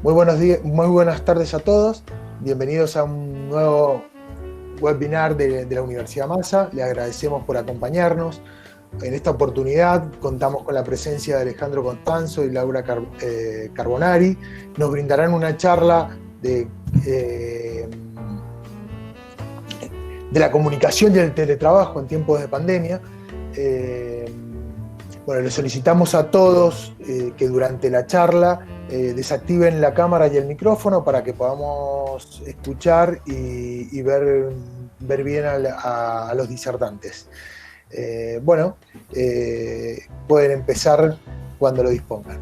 Muy buenos días, muy buenas tardes a todos. Bienvenidos a un nuevo webinar de la Universidad Massa. Le agradecemos por acompañarnos. En esta oportunidad contamos con la presencia de Alejandro Constanzo y Laura Carbonari. Nos brindarán una charla de la comunicación y el teletrabajo en tiempos de pandemia. Bueno, les solicitamos a todos que durante la charla desactiven la cámara y el micrófono para que podamos escuchar y ver bien a los disertantes. Pueden empezar cuando lo dispongan.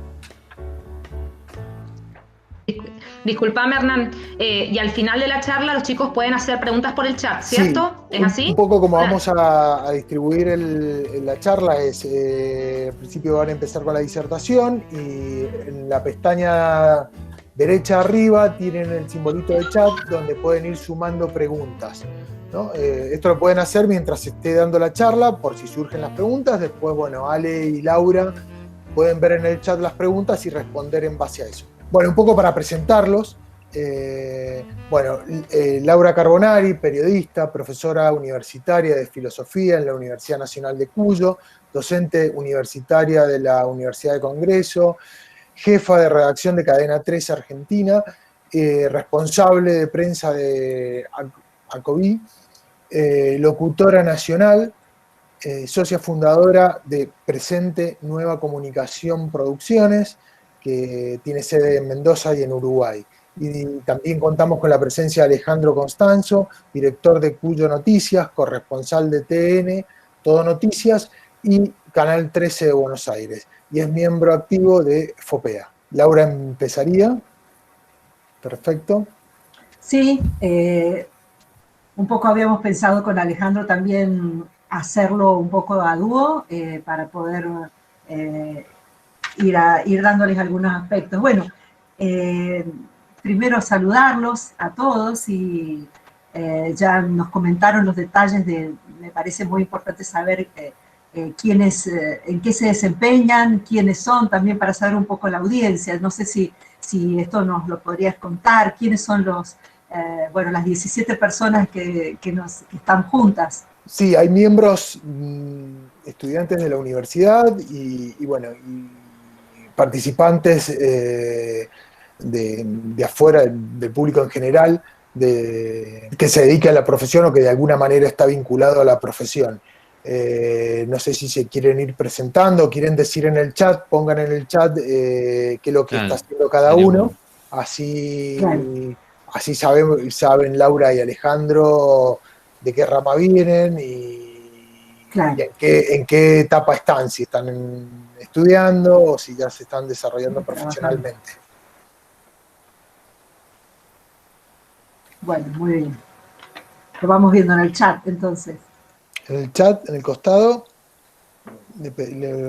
Disculpame, Hernán, y al final de la charla los chicos pueden hacer preguntas por el chat, ¿cierto? Sí, ¿Es así? un poco como vamos a distribuir la charla es, al principio van a empezar con la disertación y en la pestaña derecha arriba tienen el simbolito de chat donde pueden ir sumando preguntas, ¿no? Esto lo pueden hacer mientras esté dando la charla por si surgen las preguntas. Después, bueno, Ale y Laura pueden ver en el chat las preguntas y responder en base a eso. Bueno, un poco para presentarlos. Laura Carbonari, periodista, profesora universitaria de filosofía en la Universidad Nacional de Cuyo, docente universitaria de la Universidad de Congreso, jefa de redacción de Cadena 3 Argentina, responsable de prensa de ACOBI, locutora nacional, socia fundadora de Presente Nueva Comunicación Producciones, que tiene sede en Mendoza y en Uruguay. Y también contamos con la presencia de Alejandro Constanzo, director de Cuyo Noticias, corresponsal de TN, Todo Noticias y Canal 13 de Buenos Aires. Y es miembro activo de FOPEA. Laura empezaría. Perfecto. Sí, un poco habíamos pensado con Alejandro también hacerlo un poco a dúo para poder ir dándoles algunos aspectos. Bueno, primero saludarlos a todos y ya nos comentaron los detalles me parece muy importante saber quiénes, en qué se desempeñan, quiénes son, también para saber un poco la audiencia. No sé si esto nos lo podrías contar, quiénes son las 17 personas que están juntas. Sí, hay miembros estudiantes de la universidad y participantes de afuera, del público en general, que se dedica a la profesión o que de alguna manera está vinculado a la profesión. No sé si se quieren ir presentando, quieren decir en el chat, pongan en el chat qué es lo que está haciendo cada uno, así saben Laura y Alejandro de qué rama vienen y en qué etapa están, si están estudiando o si ya se están desarrollando profesionalmente. Bueno, muy bien. Lo vamos viendo en el chat, entonces. En el chat, en el costado, le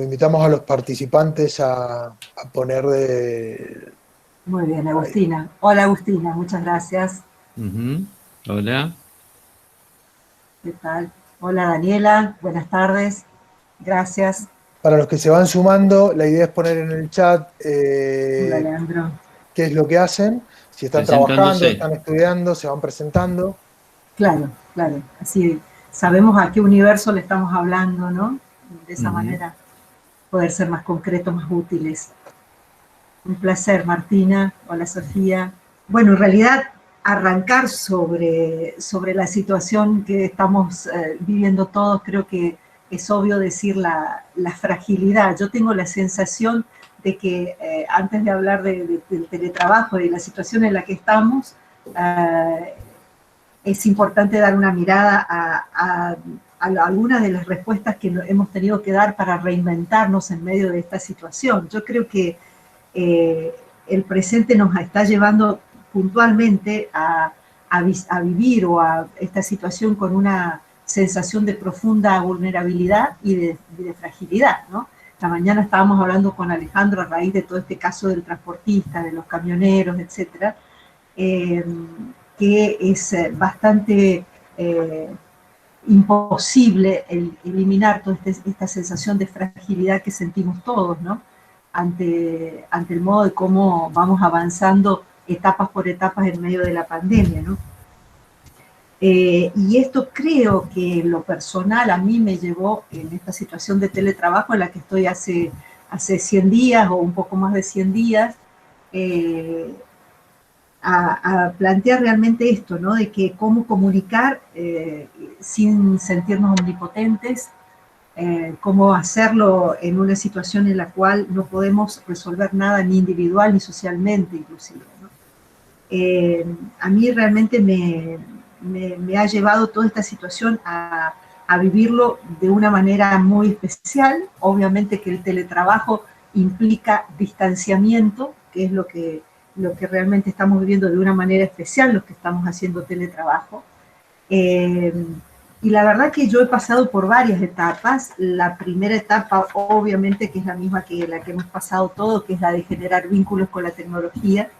invitamos a los participantes a poner de... Muy bien, Agustina. Hola, Agustina, muchas gracias. Hola. ¿Qué tal? Hola, Daniela, buenas tardes. Gracias. Para los que se van sumando, la idea es poner en el chat qué es lo que hacen, si están trabajando, están estudiando, se van presentando. Claro, claro. Así sabemos a qué universo le estamos hablando, ¿no? De esa manera poder ser más concretos, más útiles. Un placer, Martina. Hola, Sofía. Bueno, en realidad arrancar sobre la situación que estamos viviendo todos, creo que es obvio decir la fragilidad. Yo tengo la sensación de que antes de hablar del teletrabajo, de la situación en la que estamos, es importante dar una mirada a algunas de las respuestas que hemos tenido que dar para reinventarnos en medio de esta situación. Yo creo que el presente nos está llevando puntualmente a vivir o a esta situación con una sensación de profunda vulnerabilidad y de fragilidad, ¿no? Esta mañana estábamos hablando con Alejandro a raíz de todo este caso del transportista, de los camioneros, etcétera, que es bastante imposible eliminar toda esta sensación de fragilidad que sentimos todos, ¿no? ante el modo de cómo vamos avanzando etapas por etapas en medio de la pandemia, ¿no? Y esto creo que en lo personal a mí me llevó en esta situación de teletrabajo en la que estoy hace 100 días o un poco más de 100 días, a plantear realmente esto, ¿no? De que cómo comunicar sin sentirnos omnipotentes, cómo hacerlo en una situación en la cual no podemos resolver nada ni individual ni socialmente inclusive, ¿no? A mí realmente me ha llevado toda esta situación a vivirlo de una manera muy especial. Obviamente que el teletrabajo implica distanciamiento, que es lo que realmente estamos viviendo de una manera especial los que estamos haciendo teletrabajo. Y la verdad que yo he pasado por varias etapas. La primera etapa, obviamente, que es la misma que la que hemos pasado todos, que es la de generar vínculos con la tecnología.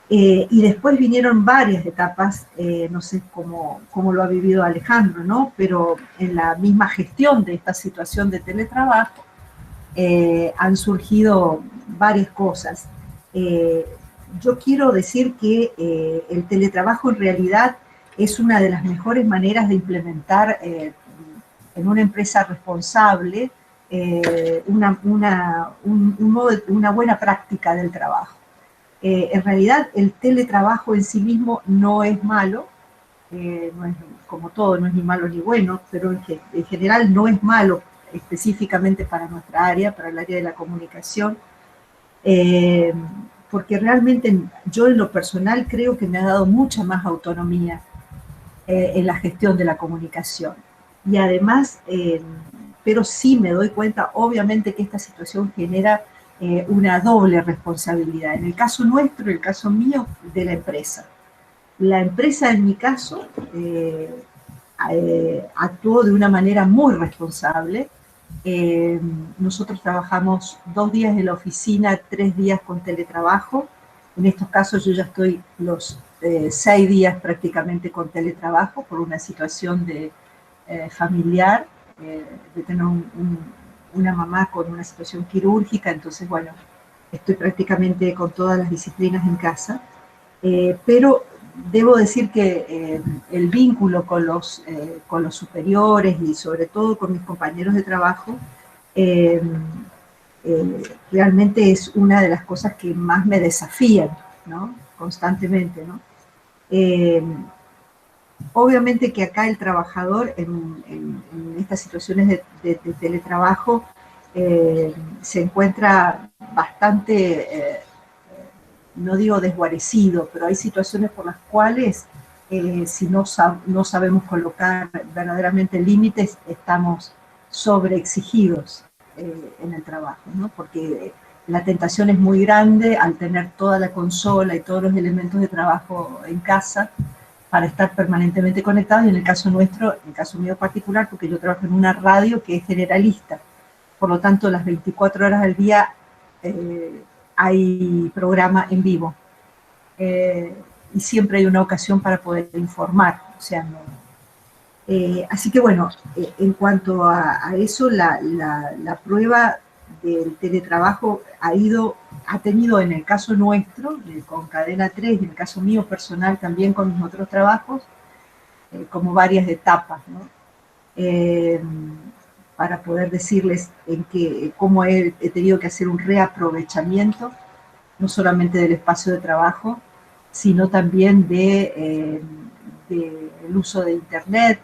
Y después vinieron varias etapas, no sé cómo lo ha vivido Alejandro, ¿no? Pero en la misma gestión de esta situación de teletrabajo han surgido varias cosas. Yo quiero decir que el teletrabajo en realidad es una de las mejores maneras de implementar en una empresa responsable una buena práctica del trabajo. En realidad el teletrabajo en sí mismo no es malo, no es, como todo, no es ni malo ni bueno, pero en general no es malo específicamente para nuestra área, para el área de la comunicación, porque realmente yo en lo personal creo que me ha dado mucha más autonomía en la gestión de la comunicación. Y además, pero sí me doy cuenta, obviamente, que esta situación genera una doble responsabilidad. En el caso nuestro, en el caso mío, de la empresa. La empresa, en mi caso, actuó de una manera muy responsable. Nosotros trabajamos 2 días en la oficina, 3 días con teletrabajo. En estos casos yo ya estoy los 6 días prácticamente con teletrabajo por una situación de familiar, de tener una mamá con una situación quirúrgica, entonces bueno, estoy prácticamente con todas las disciplinas en casa, pero debo decir que el vínculo con los superiores y sobre todo con mis compañeros de trabajo realmente es una de las cosas que más me desafían, ¿no? Constantemente, ¿no? Obviamente que acá el trabajador en estas situaciones de teletrabajo se encuentra bastante, no digo desguarecido, pero hay situaciones por las cuales si no sabemos colocar verdaderamente límites, estamos sobreexigidos en el trabajo, ¿no? Porque la tentación es muy grande al tener toda la consola y todos los elementos de trabajo en casa para estar permanentemente conectados, y en el caso nuestro, en el caso mío particular, porque yo trabajo en una radio que es generalista, por lo tanto las 24 horas al día hay programa en vivo, y siempre hay una ocasión para poder informar, o sea, no, así que bueno, en cuanto a eso, la prueba del teletrabajo ha tenido en el caso nuestro, con Cadena 3, y en el caso mío personal también con mis otros trabajos, como varias etapas, ¿no? Para poder decirles cómo he tenido que hacer un reaprovechamiento, no solamente del espacio de trabajo, sino también del uso de Internet,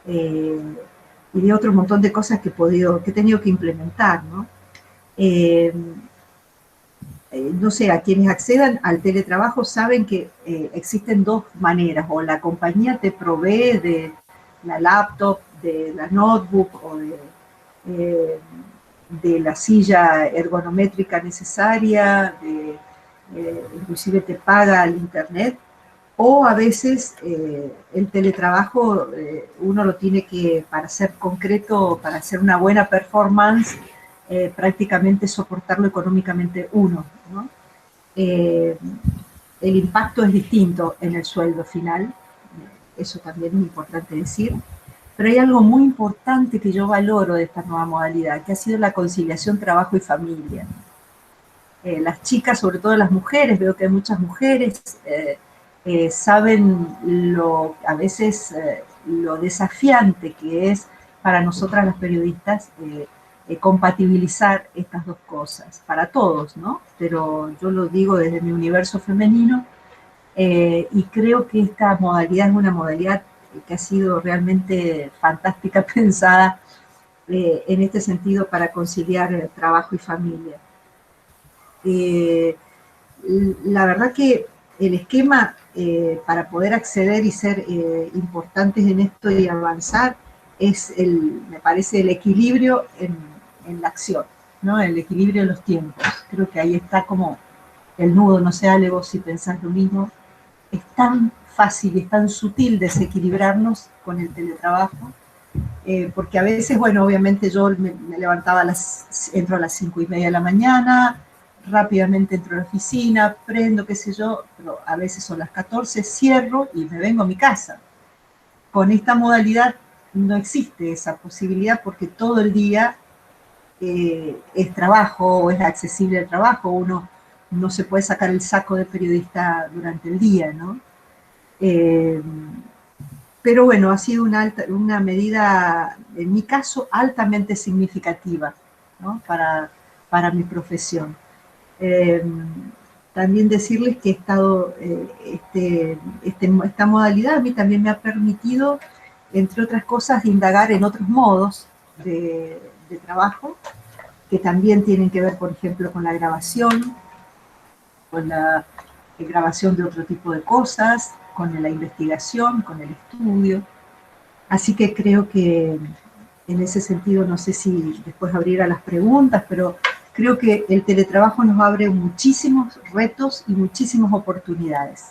y de otro montón de cosas que he tenido que implementar, ¿no? No sé, a quienes accedan al teletrabajo saben que existen 2 maneras, o la compañía te provee de la laptop, de la notebook o de la silla ergonométrica necesaria, inclusive te paga el internet, o a veces el teletrabajo uno lo tiene que, para ser concreto, para hacer una buena performance, prácticamente soportarlo económicamente uno, ¿no? El impacto es distinto en el sueldo final, eso también es importante decir, pero hay algo muy importante que yo valoro de esta nueva modalidad, que ha sido la conciliación trabajo y familia. las chicas, sobre todo las mujeres, veo que hay muchas mujeres, saben a veces lo desafiante que es para nosotras las periodistas compatibilizar estas dos cosas, para todos, ¿no? Pero yo lo digo desde mi universo femenino, y creo que esta modalidad es una modalidad que ha sido realmente fantástica, pensada en este sentido para conciliar trabajo y familia. La verdad que el esquema para poder acceder y ser importantes en esto y avanzar es, me parece, el equilibrio en la acción, ¿no? El equilibrio en los tiempos. Creo que ahí está como el nudo, no sé, Ale, vos si pensás lo mismo. Es tan fácil y es tan sutil desequilibrarnos con el teletrabajo, porque a veces, bueno, obviamente yo me levantaba entro a las 5:30 de la mañana, rápidamente entro a la oficina, prendo, qué sé yo, pero a veces son las 14, cierro y me vengo a mi casa. Con esta modalidad no existe esa posibilidad porque todo el día es trabajo o es accesible el trabajo, uno no se puede sacar el saco de periodista durante el día, ¿no? Pero bueno, ha sido una medida, en mi caso, altamente significativa, ¿no? para mi profesión. También decirles que he estado, esta modalidad a mí también me ha permitido, entre otras cosas, indagar en otros modos de trabajo, que también tienen que ver, por ejemplo, con la grabación, con la grabación de otro tipo de cosas, con la investigación, con el estudio. Así que creo que en ese sentido, no sé si después abrir a las preguntas, pero creo que el teletrabajo nos abre muchísimos retos y muchísimas oportunidades.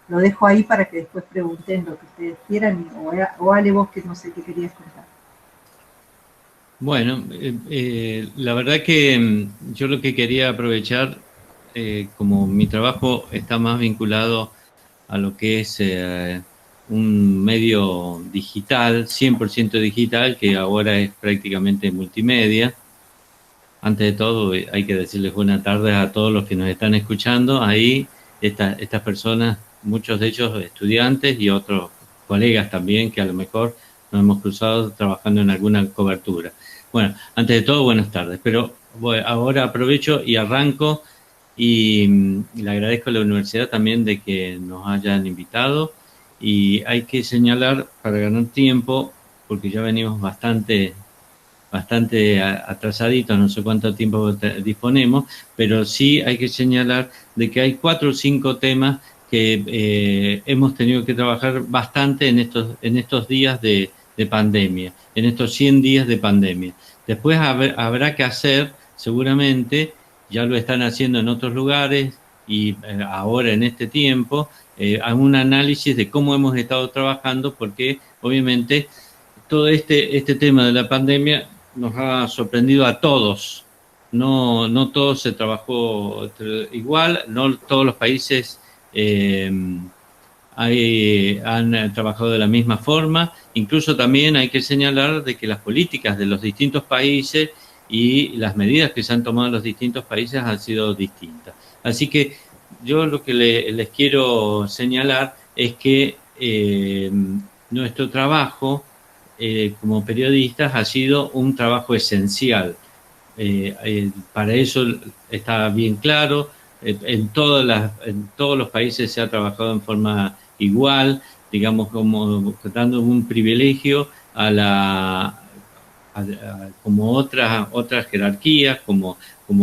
Lo dejo ahí para que después pregunten lo que ustedes quieran, o Ale, vos que no sé qué querías contar. Bueno, la verdad que yo lo que quería aprovechar, como mi trabajo está más vinculado a lo que es un medio digital, 100% digital, que ahora es prácticamente multimedia. Antes de todo, hay que decirles buenas tardes a todos los que nos están escuchando. Ahí, estas personas, muchos de ellos estudiantes y otros colegas también, que a lo mejor nos hemos cruzado trabajando en alguna cobertura. Bueno, antes de todo, buenas tardes. Pero ahora aprovecho y arranco y le agradezco a la universidad también de que nos hayan invitado. Y hay que señalar, para ganar tiempo, porque ya venimos bastante atrasaditos, no sé cuánto tiempo disponemos, pero sí hay que señalar de que hay 4 o 5 temas que hemos tenido que trabajar bastante en estos días de pandemia, en estos 100 días de pandemia. Después habrá que hacer, seguramente, ya lo están haciendo en otros lugares y ahora en este tiempo, un análisis de cómo hemos estado trabajando, porque obviamente todo este tema de la pandemia nos ha sorprendido a todos. No todo se trabajó igual, no todos los países han trabajado de la misma forma. Incluso también hay que señalar de que las políticas de los distintos países y las medidas que se han tomado en los distintos países han sido distintas. Así que yo lo que les quiero señalar es que nuestro trabajo como periodistas ha sido un trabajo esencial. Para eso está bien claro, en todos los países se ha trabajado en forma igual, digamos, como dando un privilegio como otras jerarquías, como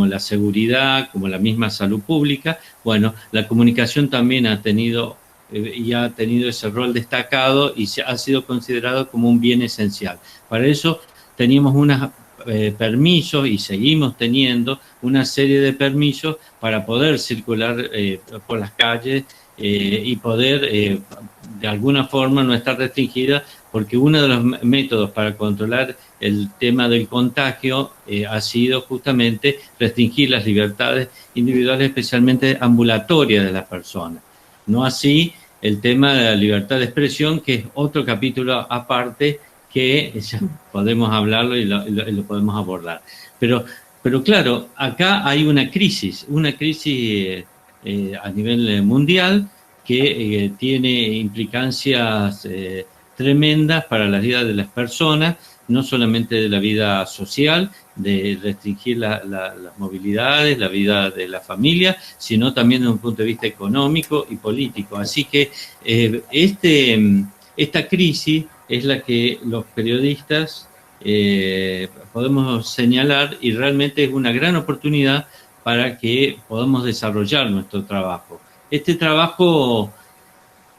la seguridad, como la misma salud pública. Bueno, la comunicación también ha tenido ese rol destacado y ha sido considerado como un bien esencial. Para eso teníamos unos permisos y seguimos teniendo una serie de permisos para poder circular por las calles y poder de alguna forma no estar restringida, porque uno de los métodos para controlar el tema del contagio ha sido justamente restringir las libertades individuales, especialmente ambulatorias de las personas. No así el tema de la libertad de expresión, que es otro capítulo aparte que ya podemos hablarlo y lo podemos abordar. Pero Pero claro, acá hay una crisis a nivel mundial que tiene implicancias tremendas para la vida de las personas, no solamente de la vida social, de restringir las movilidades, la vida de la familia, sino también desde un punto de vista económico y político. Así que esta crisis es la que los periodistas podemos señalar, y realmente es una gran oportunidad para que podamos desarrollar nuestro trabajo. Este trabajo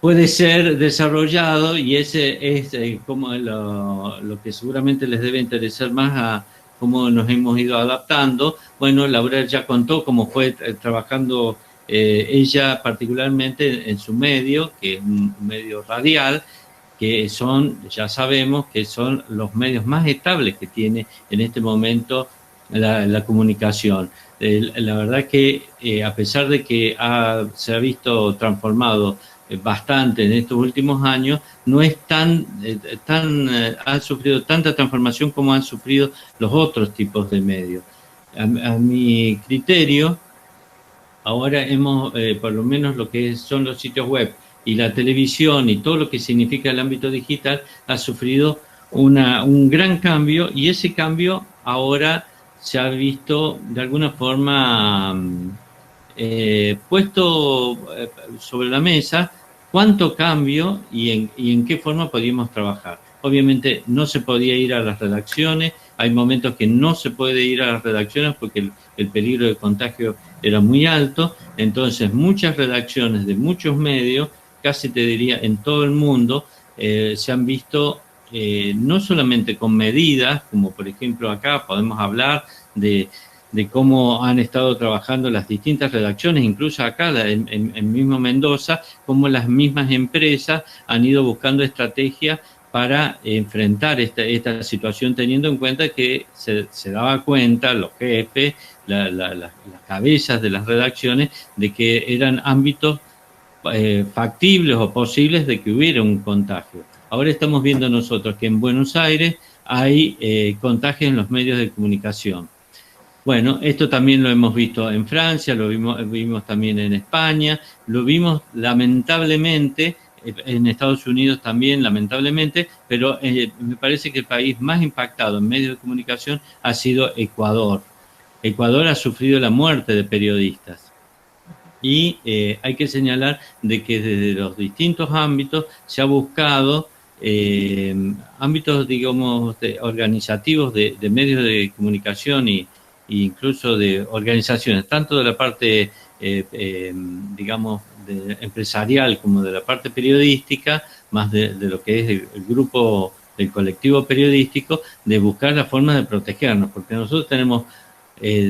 puede ser desarrollado, y ese es como lo que seguramente les debe interesar más, a cómo nos hemos ido adaptando. Bueno, Laura ya contó cómo fue trabajando ella particularmente en su medio, que es un medio radial, que son, ya sabemos, que son los medios más estables que tiene en este momento la comunicación. La verdad que a pesar de que se ha visto transformado bastante en estos últimos años, no es ha sufrido tanta transformación como han sufrido los otros tipos de medios. A mi criterio, ahora hemos, por lo menos lo que son los sitios web y la televisión y todo lo que significa el ámbito digital, ha sufrido un gran cambio, y ese cambio ahora se ha visto de alguna forma puesto sobre la mesa cuánto cambio y en qué forma podíamos trabajar. Obviamente no se podía ir a las redacciones, hay momentos que no se puede ir a las redacciones porque el peligro de contagio era muy alto, entonces muchas redacciones de muchos medios, casi te diría en todo el mundo, se han visto no solamente con medidas, como por ejemplo acá podemos hablar de cómo han estado trabajando las distintas redacciones, incluso acá en mismo Mendoza, cómo las mismas empresas han ido buscando estrategias para enfrentar esta situación, teniendo en cuenta que se daba cuenta los jefes, las cabezas de las redacciones, de que eran ámbitos factibles o posibles de que hubiera un contagio. Ahora estamos viendo nosotros que en Buenos Aires hay contagios en los medios de comunicación. Bueno, esto también lo hemos visto en Francia, lo vimos también en España, lo vimos lamentablemente en Estados Unidos también, lamentablemente, pero me parece que el país más impactado en medios de comunicación ha sido Ecuador. Ecuador ha sufrido la muerte de periodistas. Y hay que señalar de que desde los distintos ámbitos se ha buscado ámbitos, digamos, organizativos de medios de comunicación e incluso de organizaciones, tanto de la parte, digamos, empresarial como de la parte periodística, más de lo que es el grupo, el colectivo periodístico, de buscar la forma de protegernos, porque nosotros tenemos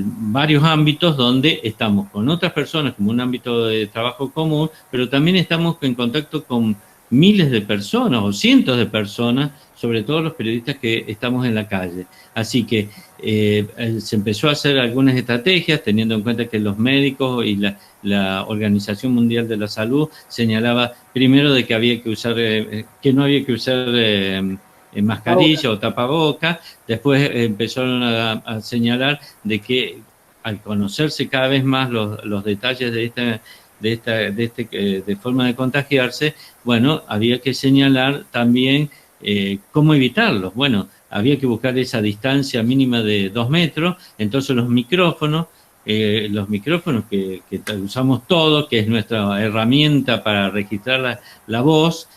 varios ámbitos donde estamos con otras personas como un ámbito de trabajo común, pero también estamos en contacto con miles de personas o cientos de personas, sobre todo los periodistas que estamos en la calle. Así que se empezó a hacer algunas estrategias, teniendo en cuenta que los médicos y la Organización Mundial de la Salud señalaba primero de que había que usar, que no había que usar mascarilla o tapaboca. Después empezaron a señalar de que al conocerse cada vez más los detalles de forma de contagiarse, bueno, había que señalar también cómo evitarlos. Bueno, había que buscar esa distancia mínima de 2 metros, entonces los micrófonos que usamos todos, que es nuestra herramienta para registrar la voz,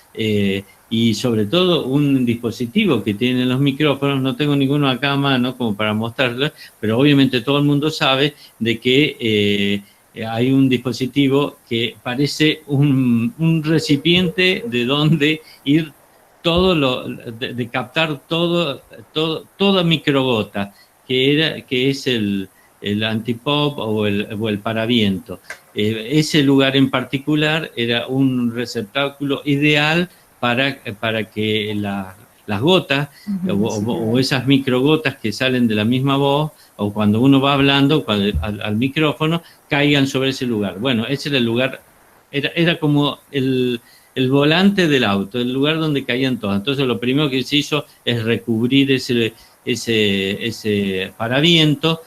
y sobre todo un dispositivo que tienen los micrófonos, no tengo ninguno acá a mano como para mostrarles, pero obviamente todo el mundo sabe de que hay un dispositivo que parece un recipiente de donde ir de captar toda microgota, que es el antipop o el paraviento. Ese lugar en particular era un receptáculo ideal para que las gotas o esas microgotas que salen de la misma voz, o cuando uno va hablando al micrófono, caigan sobre ese lugar. Bueno, ese era el lugar, era como el volante del auto, el lugar donde caían todas. Entonces lo primero que se hizo es recubrir ese paraviento,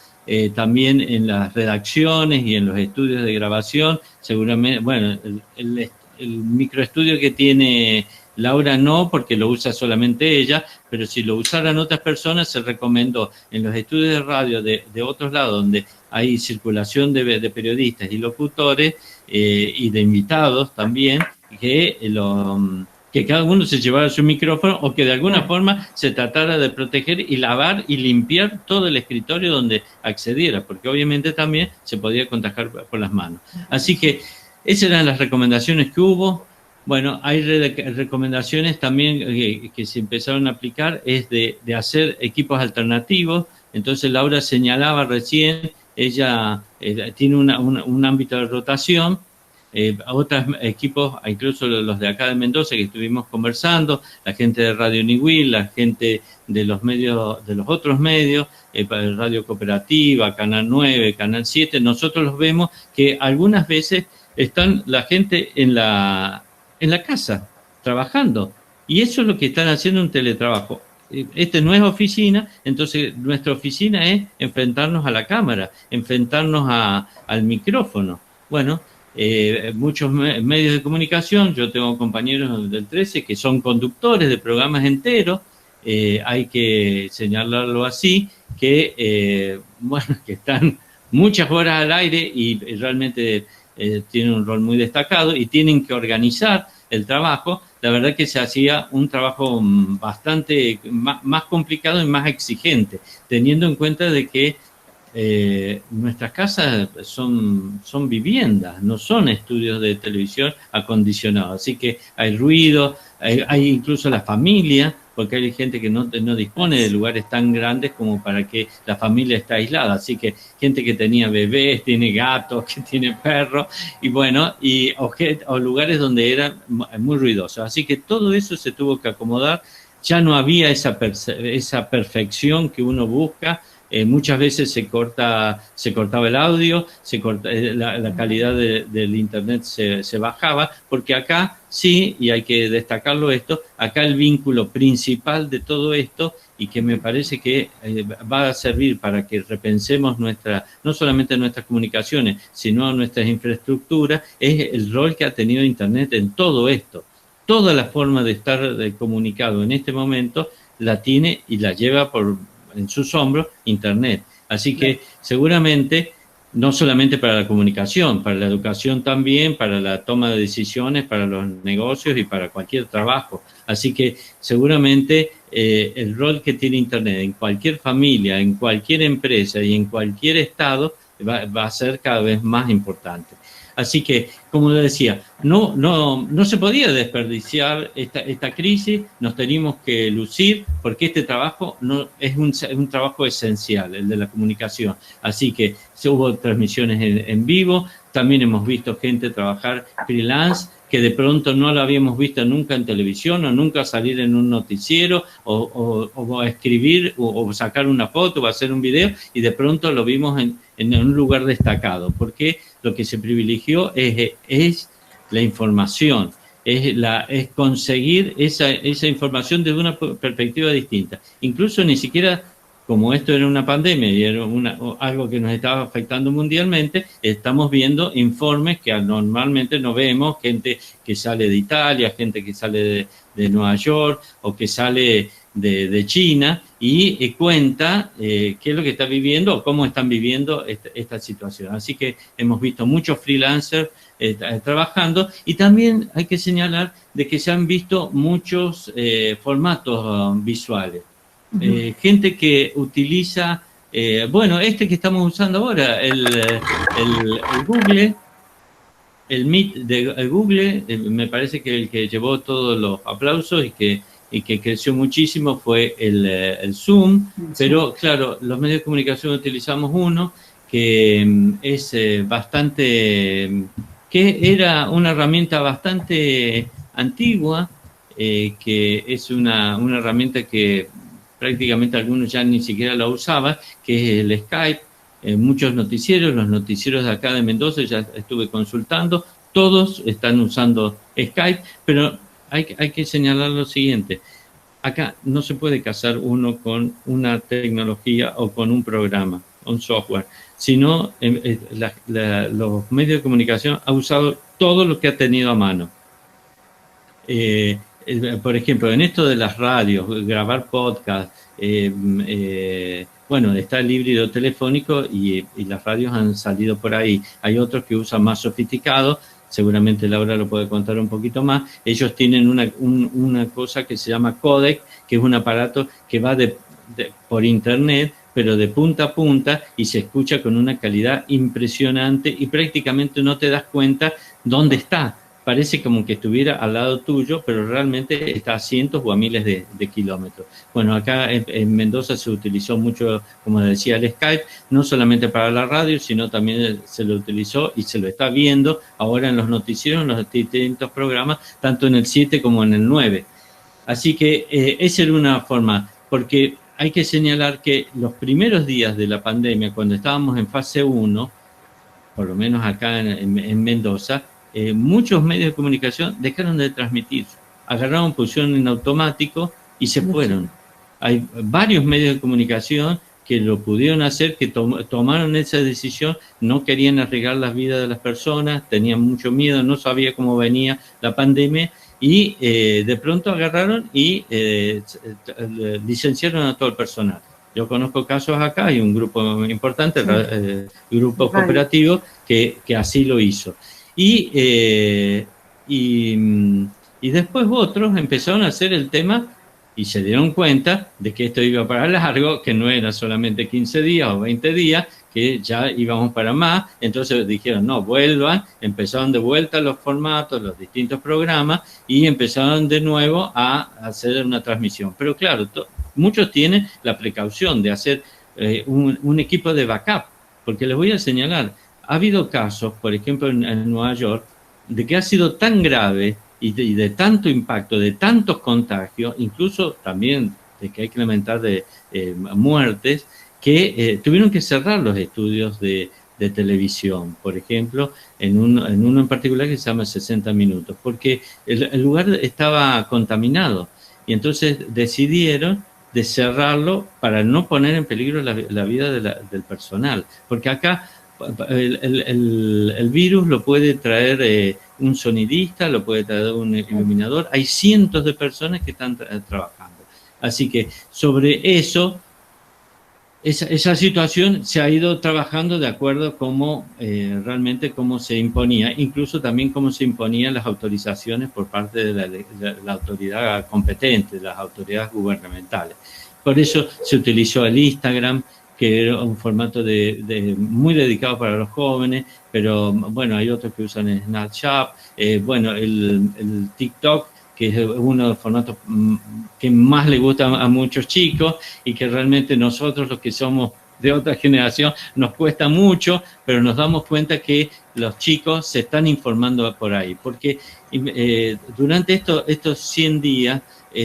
también en las redacciones y en los estudios de grabación, seguramente, bueno, el microestudio que tiene Laura no, porque lo usa solamente ella, pero si lo usaran otras personas, se recomendó en los estudios de radio de otros lados, donde hay circulación de periodistas y locutores y de invitados también, que cada uno se llevara su micrófono o que de alguna forma se tratara de proteger y lavar y limpiar todo el escritorio donde accediera, porque obviamente también se podía contagiar por las manos. Así que esas eran las recomendaciones que hubo. Bueno, hay recomendaciones también que se empezaron a aplicar, es de hacer equipos alternativos. Entonces Laura señalaba recién, ella tiene un ámbito de rotación, otros equipos, incluso los de acá de Mendoza que estuvimos conversando, la gente de Radio Niwil, la gente de los medios, de los otros medios, Radio Cooperativa, Canal 9, Canal 7, nosotros los vemos que algunas veces están la gente en la casa, trabajando. Y eso es lo que están haciendo un teletrabajo. Este no es oficina, entonces nuestra oficina es enfrentarnos a la cámara, enfrentarnos al micrófono. Bueno, muchos medios de comunicación, yo tengo compañeros del 13 que son conductores de programas enteros, hay que señalarlo así, que, bueno, que están muchas horas al aire y realmente tienen un rol muy destacado y tienen que organizar el trabajo. La verdad que se hacía un trabajo bastante más complicado y más exigente, teniendo en cuenta de que nuestras casas son viviendas, no son estudios de televisión acondicionados, así que hay ruido, hay incluso la familia, porque hay gente que no dispone de lugares tan grandes como para que la familia esté aislada, así que gente que tenía bebés, tiene gatos, que tiene perros, y bueno, o lugares donde era muy ruidoso, así que todo eso se tuvo que acomodar. Ya no había esa perfección que uno busca. Muchas veces se cortaba el audio, la calidad del internet se bajaba, porque acá sí, y hay que destacarlo esto, acá el vínculo principal de todo esto, y que me parece que va a servir para que repensemos no solamente nuestras comunicaciones, sino nuestras infraestructuras, es el rol que ha tenido internet en todo esto. Toda la forma de estar comunicado en este momento la tiene y la lleva en sus hombros internet. Así que seguramente, no solamente para la comunicación, para la educación también, para la toma de decisiones, para los negocios y para cualquier trabajo. Así que seguramente el rol que tiene internet en cualquier familia, en cualquier empresa y en cualquier estado va a ser cada vez más importante. Así que, como le decía, no se podía desperdiciar esta crisis, nos teníamos que lucir, porque este trabajo es un trabajo esencial, el de la comunicación. Así que hubo transmisiones en vivo, también hemos visto gente trabajar freelance, que de pronto no la habíamos visto nunca en televisión, o nunca salir en un noticiero, o escribir, o sacar una foto, o hacer un video, y de pronto lo vimos en un lugar destacado, porque lo que se privilegió es la información, es conseguir esa información desde una perspectiva distinta. Incluso ni siquiera, como esto era una pandemia y era algo que nos estaba afectando mundialmente, estamos viendo informes que normalmente no vemos, gente que sale de Italia, gente que sale de Nueva York o que sale de China y cuenta qué es lo que está viviendo o cómo están viviendo esta situación. Así que hemos visto muchos freelancers trabajando, y también hay que señalar de que se han visto muchos formatos visuales. Gente que utiliza, bueno, que estamos usando ahora, el Google, el Meet de Google, me parece que el que llevó todos los aplausos y que creció muchísimo fue el Zoom, pero claro, los medios de comunicación utilizamos uno que es que era una herramienta bastante antigua, que es una herramienta que prácticamente algunos ya ni siquiera la usaban, que es el Skype. Muchos noticieros, los noticieros de acá de Mendoza, ya estuve consultando, todos están usando Skype, pero hay que señalar lo siguiente: acá no se puede casar uno con una tecnología o con un programa. un software, sino los medios de comunicación han usado todo lo que ha tenido a mano. Por ejemplo, en esto de las radios, grabar podcast, bueno, está el híbrido telefónico y las radios han salido por ahí. Hay otros que usan más sofisticados, seguramente Laura lo puede contar un poquito más. Ellos tienen una cosa que se llama codec, que es un aparato que va por internet, pero de punta a punta, y se escucha con una calidad impresionante y prácticamente no te das cuenta dónde está. Parece como que estuviera al lado tuyo, pero realmente está a cientos o a miles de kilómetros. Bueno, acá en Mendoza se utilizó mucho, como decía, el Skype, no solamente para la radio, sino también se lo utilizó y se lo está viendo ahora en los noticieros, en los distintos programas, tanto en el 7 como en el 9. Así que esa era una forma, porque hay que señalar que los primeros días de la pandemia, cuando estábamos en fase 1, por lo menos acá en Mendoza, muchos medios de comunicación dejaron de transmitir, agarraron posición en automático y se fueron. Hay varios medios de comunicación que lo pudieron hacer, que tomaron esa decisión, no querían arriesgar las vidas de las personas, tenían mucho miedo, no sabía cómo venía la pandemia y de pronto agarraron y licenciaron a todo el personal. Yo conozco casos acá, hay un grupo importante, grupo cooperativo, que así lo hizo. Y después otros empezaron a hacer el tema y se dieron cuenta de que esto iba para largo, que no era solamente 15 días o 20 días, que ya íbamos para más. Entonces dijeron, no, vuelvan, empezaron de vuelta los formatos, los distintos programas, y empezaron de nuevo a hacer una transmisión. Pero claro, muchos tienen la precaución de hacer un equipo de backup, porque les voy a señalar, ha habido casos, por ejemplo, en Nueva York, de que ha sido tan grave y de tanto impacto, de tantos contagios, incluso también de que hay que lamentar de muertes, que tuvieron que cerrar los estudios de televisión, por ejemplo, en uno en particular que se llama 60 Minutos, porque el lugar estaba contaminado y entonces decidieron de cerrarlo para no poner en peligro la vida del personal, porque acá el virus lo puede traer un sonidista, lo puede traer un iluminador, hay cientos de personas que están trabajando. Así que sobre eso, esa situación se ha ido trabajando de acuerdo como realmente cómo se imponía, incluso también cómo se imponían las autorizaciones por parte de la autoridad competente, de las autoridades gubernamentales. Por eso se utilizó el Instagram, que era un formato muy dedicado para los jóvenes, pero bueno, hay otros que usan Snapchat, bueno, el TikTok, que es uno de los formatos que más le gusta a muchos chicos y que realmente nosotros, los que somos de otra generación, nos cuesta mucho, pero nos damos cuenta que los chicos se están informando por ahí, porque durante estos 100 días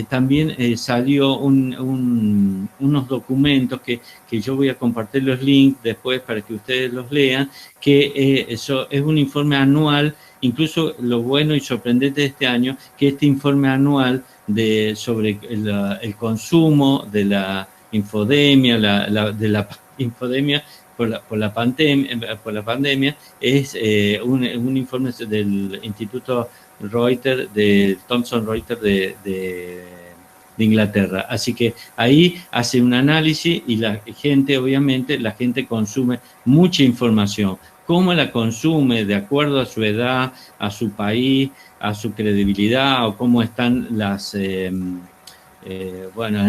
también salió unos documentos que yo voy a compartir los links después para que ustedes los lean, que eso es un informe anual. Incluso lo bueno y sorprendente de este año, que este informe anual sobre el consumo de la infodemia, de la infodemia por la pandemia, es un informe del Instituto Reuters, de Thomson Reuters de Inglaterra. Así que ahí hace un análisis y la gente, obviamente, consume mucha información. Cómo la consume de acuerdo a su edad, a su país, a su credibilidad, o cómo están las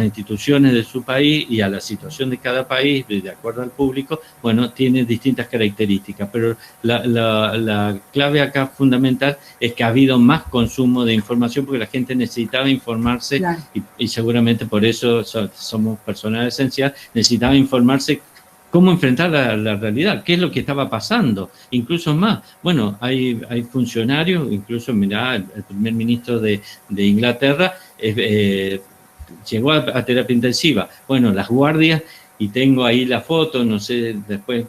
instituciones de su país y a la situación de cada país, de acuerdo al público, bueno, tiene distintas características. Pero la clave acá fundamental es que ha habido más consumo de información porque la gente necesitaba informarse, claro. y seguramente por eso somos personal esencial, necesitaba informarse cómo enfrentar la realidad, qué es lo que estaba pasando, incluso más. Bueno, hay funcionarios, incluso, mirá, el primer ministro de Inglaterra llegó a terapia intensiva. Bueno, las guardias, y tengo ahí la foto, no sé, después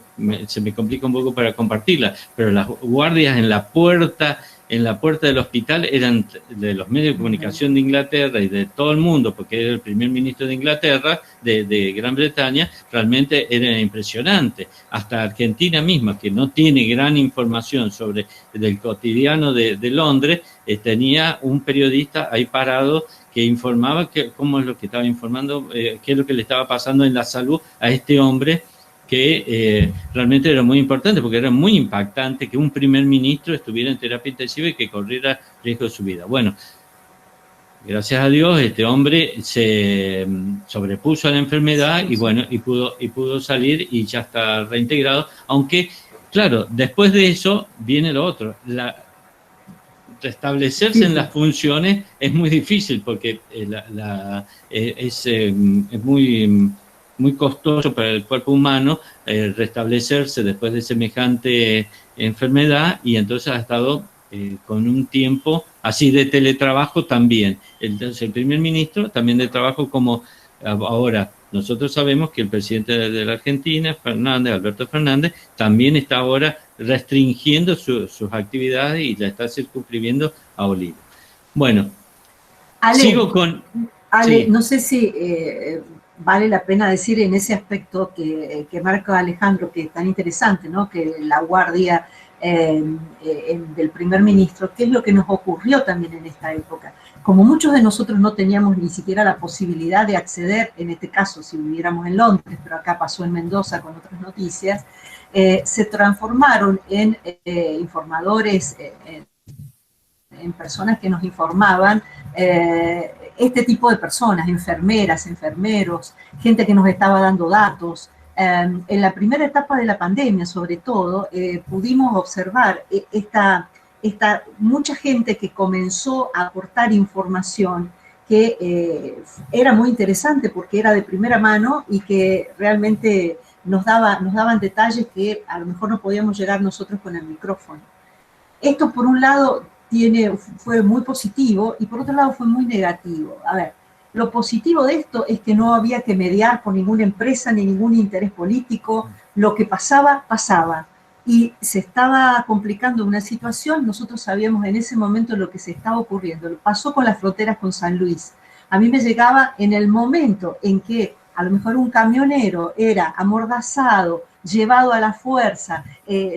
se me complica un poco para compartirla, pero las guardias en la puerta en la puerta del hospital eran de los medios de comunicación de Inglaterra y de todo el mundo, porque era el primer ministro de Inglaterra, de Gran Bretaña, realmente era impresionante. Hasta Argentina misma, que no tiene gran información sobre del cotidiano de Londres, tenía un periodista ahí parado que informaba cómo es lo que estaba informando, qué es lo que le estaba pasando en la salud a este hombre, que realmente era muy importante, porque era muy impactante que un primer ministro estuviera en terapia intensiva y que corriera riesgo de su vida. Bueno, gracias a Dios este hombre se sobrepuso a la enfermedad y bueno, y pudo salir y ya está reintegrado, aunque, claro, después de eso viene lo otro, restablecerse en las funciones es muy difícil, porque es muy costoso para el cuerpo humano restablecerse después de semejante enfermedad, y entonces ha estado con un tiempo así de teletrabajo también. Entonces el primer ministro también de trabajo, como ahora nosotros sabemos que el presidente de la Argentina, Alberto Fernández, también está ahora restringiendo sus actividades y la está circunscribiendo a Olivos. Bueno, Ale, sigo con... Ale, sí. No sé si vale la pena decir en ese aspecto que marca Alejandro, que es tan interesante, ¿no? Que la guardia del primer ministro, ¿qué es lo que nos ocurrió también en esta época? Como muchos de nosotros no teníamos ni siquiera la posibilidad de acceder, en este caso si viviéramos en Londres, pero acá pasó en Mendoza con otras noticias, se transformaron en informadores, en personas que nos informaban, este tipo de personas, enfermeras, enfermeros, gente que nos estaba dando datos. En la primera etapa de la pandemia, sobre todo, pudimos observar mucha gente que comenzó a aportar información que era muy interesante porque era de primera mano y que realmente nos daban detalles que a lo mejor no podíamos llegar nosotros con el micrófono. Esto, por un lado, fue muy positivo y por otro lado fue muy negativo. A ver, lo positivo de esto es que no había que mediar por ninguna empresa ni ningún interés político. Lo que pasaba, pasaba. Y se estaba complicando una situación, nosotros sabíamos en ese momento lo que se estaba ocurriendo. Pasó con las fronteras con San Luis. A mí me llegaba en el momento en que a lo mejor un camionero era amordazado, llevado a la fuerza,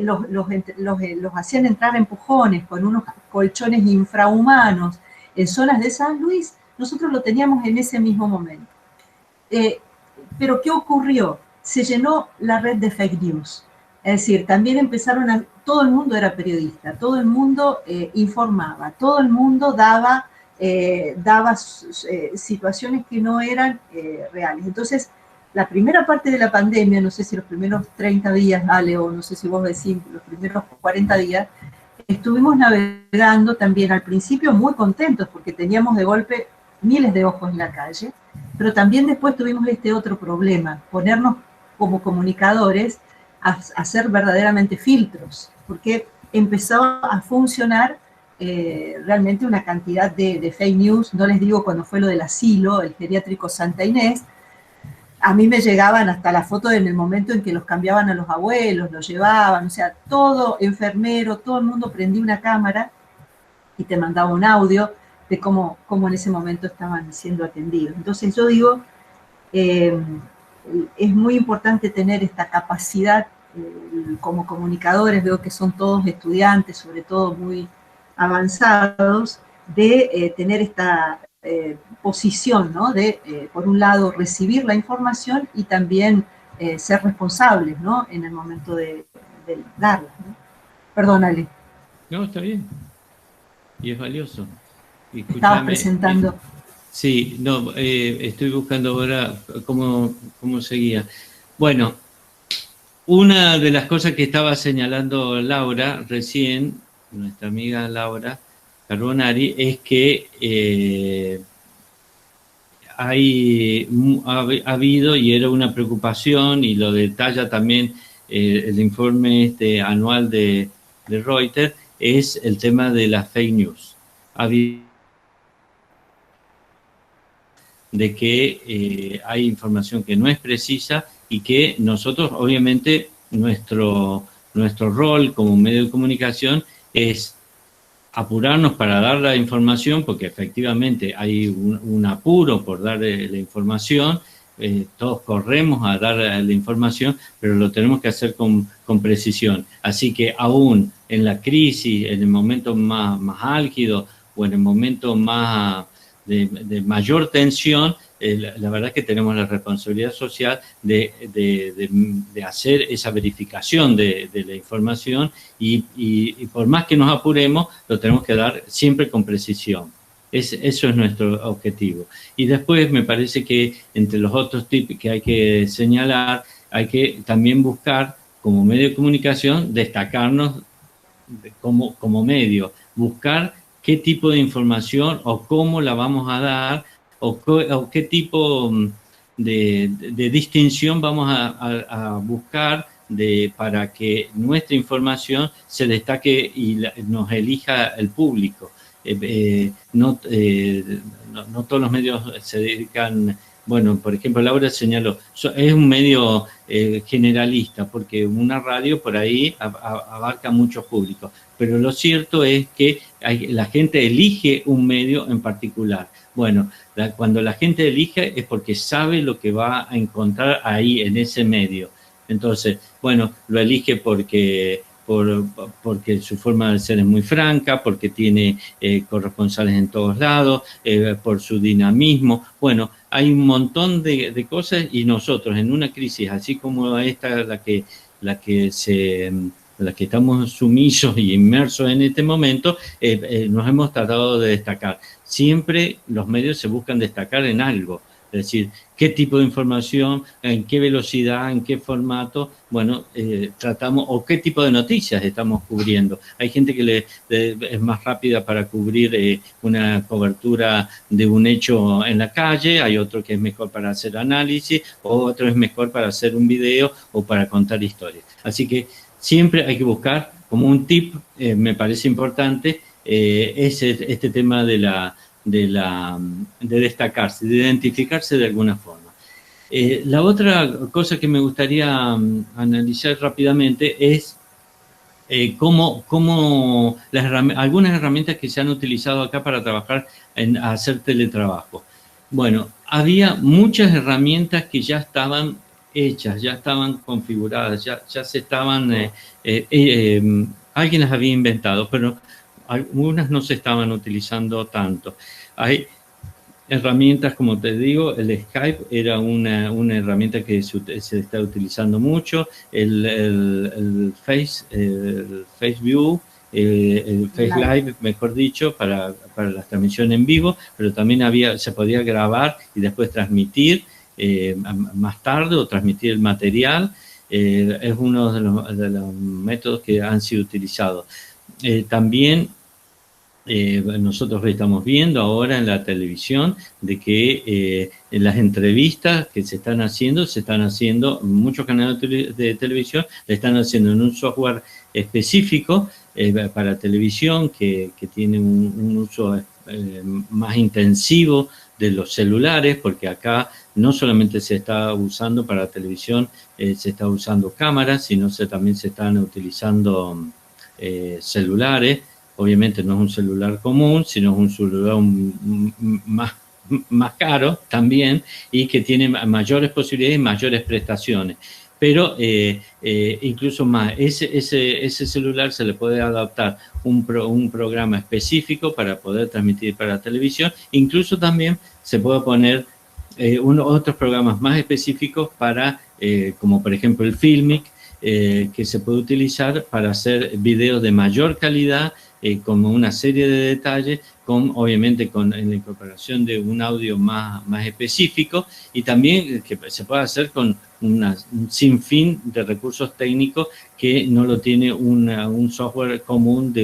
los hacían entrar a empujones con unos colchones infrahumanos en zonas de San Luis. Nosotros lo teníamos en ese mismo momento. Pero ¿qué ocurrió? Se llenó la red de fake news. Es decir, también todo el mundo era periodista, todo el mundo informaba, todo el mundo daba situaciones que no eran reales. Entonces, la primera parte de la pandemia, no sé si los primeros 30 días, Ale, o no sé si vos decís los primeros 40 días, estuvimos navegando también al principio muy contentos porque teníamos de golpe miles de ojos en la calle, pero también después tuvimos este otro problema, ponernos como comunicadores a hacer verdaderamente filtros, porque empezaba a funcionar realmente una cantidad de fake news. No les digo cuando fue lo del asilo, el geriátrico Santa Inés, a mí me llegaban hasta la foto en el momento en que los cambiaban a los abuelos, los llevaban, o sea, todo enfermero, todo el mundo prendía una cámara y te mandaba un audio de cómo en ese momento estaban siendo atendidos. Entonces yo digo, es muy importante tener esta capacidad como comunicadores, veo que son todos estudiantes, sobre todo muy avanzados, de tener esta posición, ¿no? De, por un lado, recibir la información y también ser responsables, ¿no? En el momento de darla, ¿no? Perdónale. No, está bien. Y es valioso. Estabas presentando. Sí, no, estoy buscando ahora cómo seguía. Bueno, una de las cosas que estaba señalando Laura recién, nuestra amiga Laura Carbonari, es que ha habido y era una preocupación, y lo detalla también el informe anual de Reuters, es el tema de las fake news. Ha habido de que hay información que no es precisa y que nosotros, obviamente, nuestro rol como medio de comunicación es apurarnos para dar la información, porque efectivamente hay un apuro por dar la información, todos corremos a dar la información, pero lo tenemos que hacer con precisión. Así que aún en la crisis, en el momento más álgido o en el momento más de mayor tensión, la verdad es que tenemos la responsabilidad social de hacer esa verificación de la información y por más que nos apuremos, lo tenemos que dar siempre con precisión. Eso es nuestro objetivo. Y después me parece que entre los otros tips que hay que señalar, hay que también buscar como medio de comunicación destacarnos como medio, buscar qué tipo de información o cómo la vamos a dar o qué tipo de distinción vamos a buscar para que nuestra información se destaque y nos elija el público. No todos los medios se dedican, bueno, por ejemplo, Laura señaló, es un medio generalista, porque una radio por ahí abarca muchos públicos, pero lo cierto es que la gente elige un medio en particular. Bueno, cuando la gente elige es porque sabe lo que va a encontrar ahí en ese medio. Entonces, bueno, lo elige porque su forma de ser es muy franca, porque tiene corresponsales en todos lados, por su dinamismo. Bueno, hay un montón de cosas y nosotros en una crisis así como esta, la que estamos sumisos y inmersos en este momento, nos hemos tratado de destacar. Siempre los medios se buscan destacar en algo. Es decir, qué tipo de información, en qué velocidad, en qué formato, bueno, tratamos, o qué tipo de noticias estamos cubriendo. Hay gente que es más rápida para cubrir una cobertura de un hecho en la calle, hay otro que es mejor para hacer análisis, o otro es mejor para hacer un video o para contar historias. Así que siempre hay que buscar, como un tip, me parece importante, este tema de destacarse, de identificarse de alguna forma. La otra cosa que me gustaría analizar rápidamente es cómo algunas herramientas que se han utilizado acá para trabajar a hacer teletrabajo. Bueno, había muchas herramientas que ya estaban hechas, ya estaban configuradas, ya se estaban, alguien las había inventado, pero algunas no se estaban utilizando tanto. Hay herramientas, como te digo, el Skype era una herramienta que se está utilizando mucho, el FaceView, el Face Live, mejor dicho, para la transmisión en vivo, pero también se podía grabar y después transmitir más tarde o transmitir el material. Es uno de los métodos que han sido utilizados. También nosotros estamos viendo ahora en la televisión de que en las entrevistas que se están haciendo, muchos canales de televisión le están haciendo en un software específico para televisión que tiene un uso más intensivo de los celulares, porque acá no solamente se está usando para televisión, se está usando cámaras, sino también se están utilizando celulares. Obviamente no es un celular común, sino es un celular más caro también y que tiene mayores posibilidades y mayores prestaciones. Pero incluso más, ese celular se le puede adaptar un programa específico para poder transmitir para televisión. Incluso también se puede poner otros programas más específicos para, como por ejemplo el Filmic, que se puede utilizar para hacer videos de mayor calidad, como una serie de detalles, obviamente con la incorporación de un audio más específico y también que se puede hacer con un sinfín de recursos técnicos que no lo tiene un software común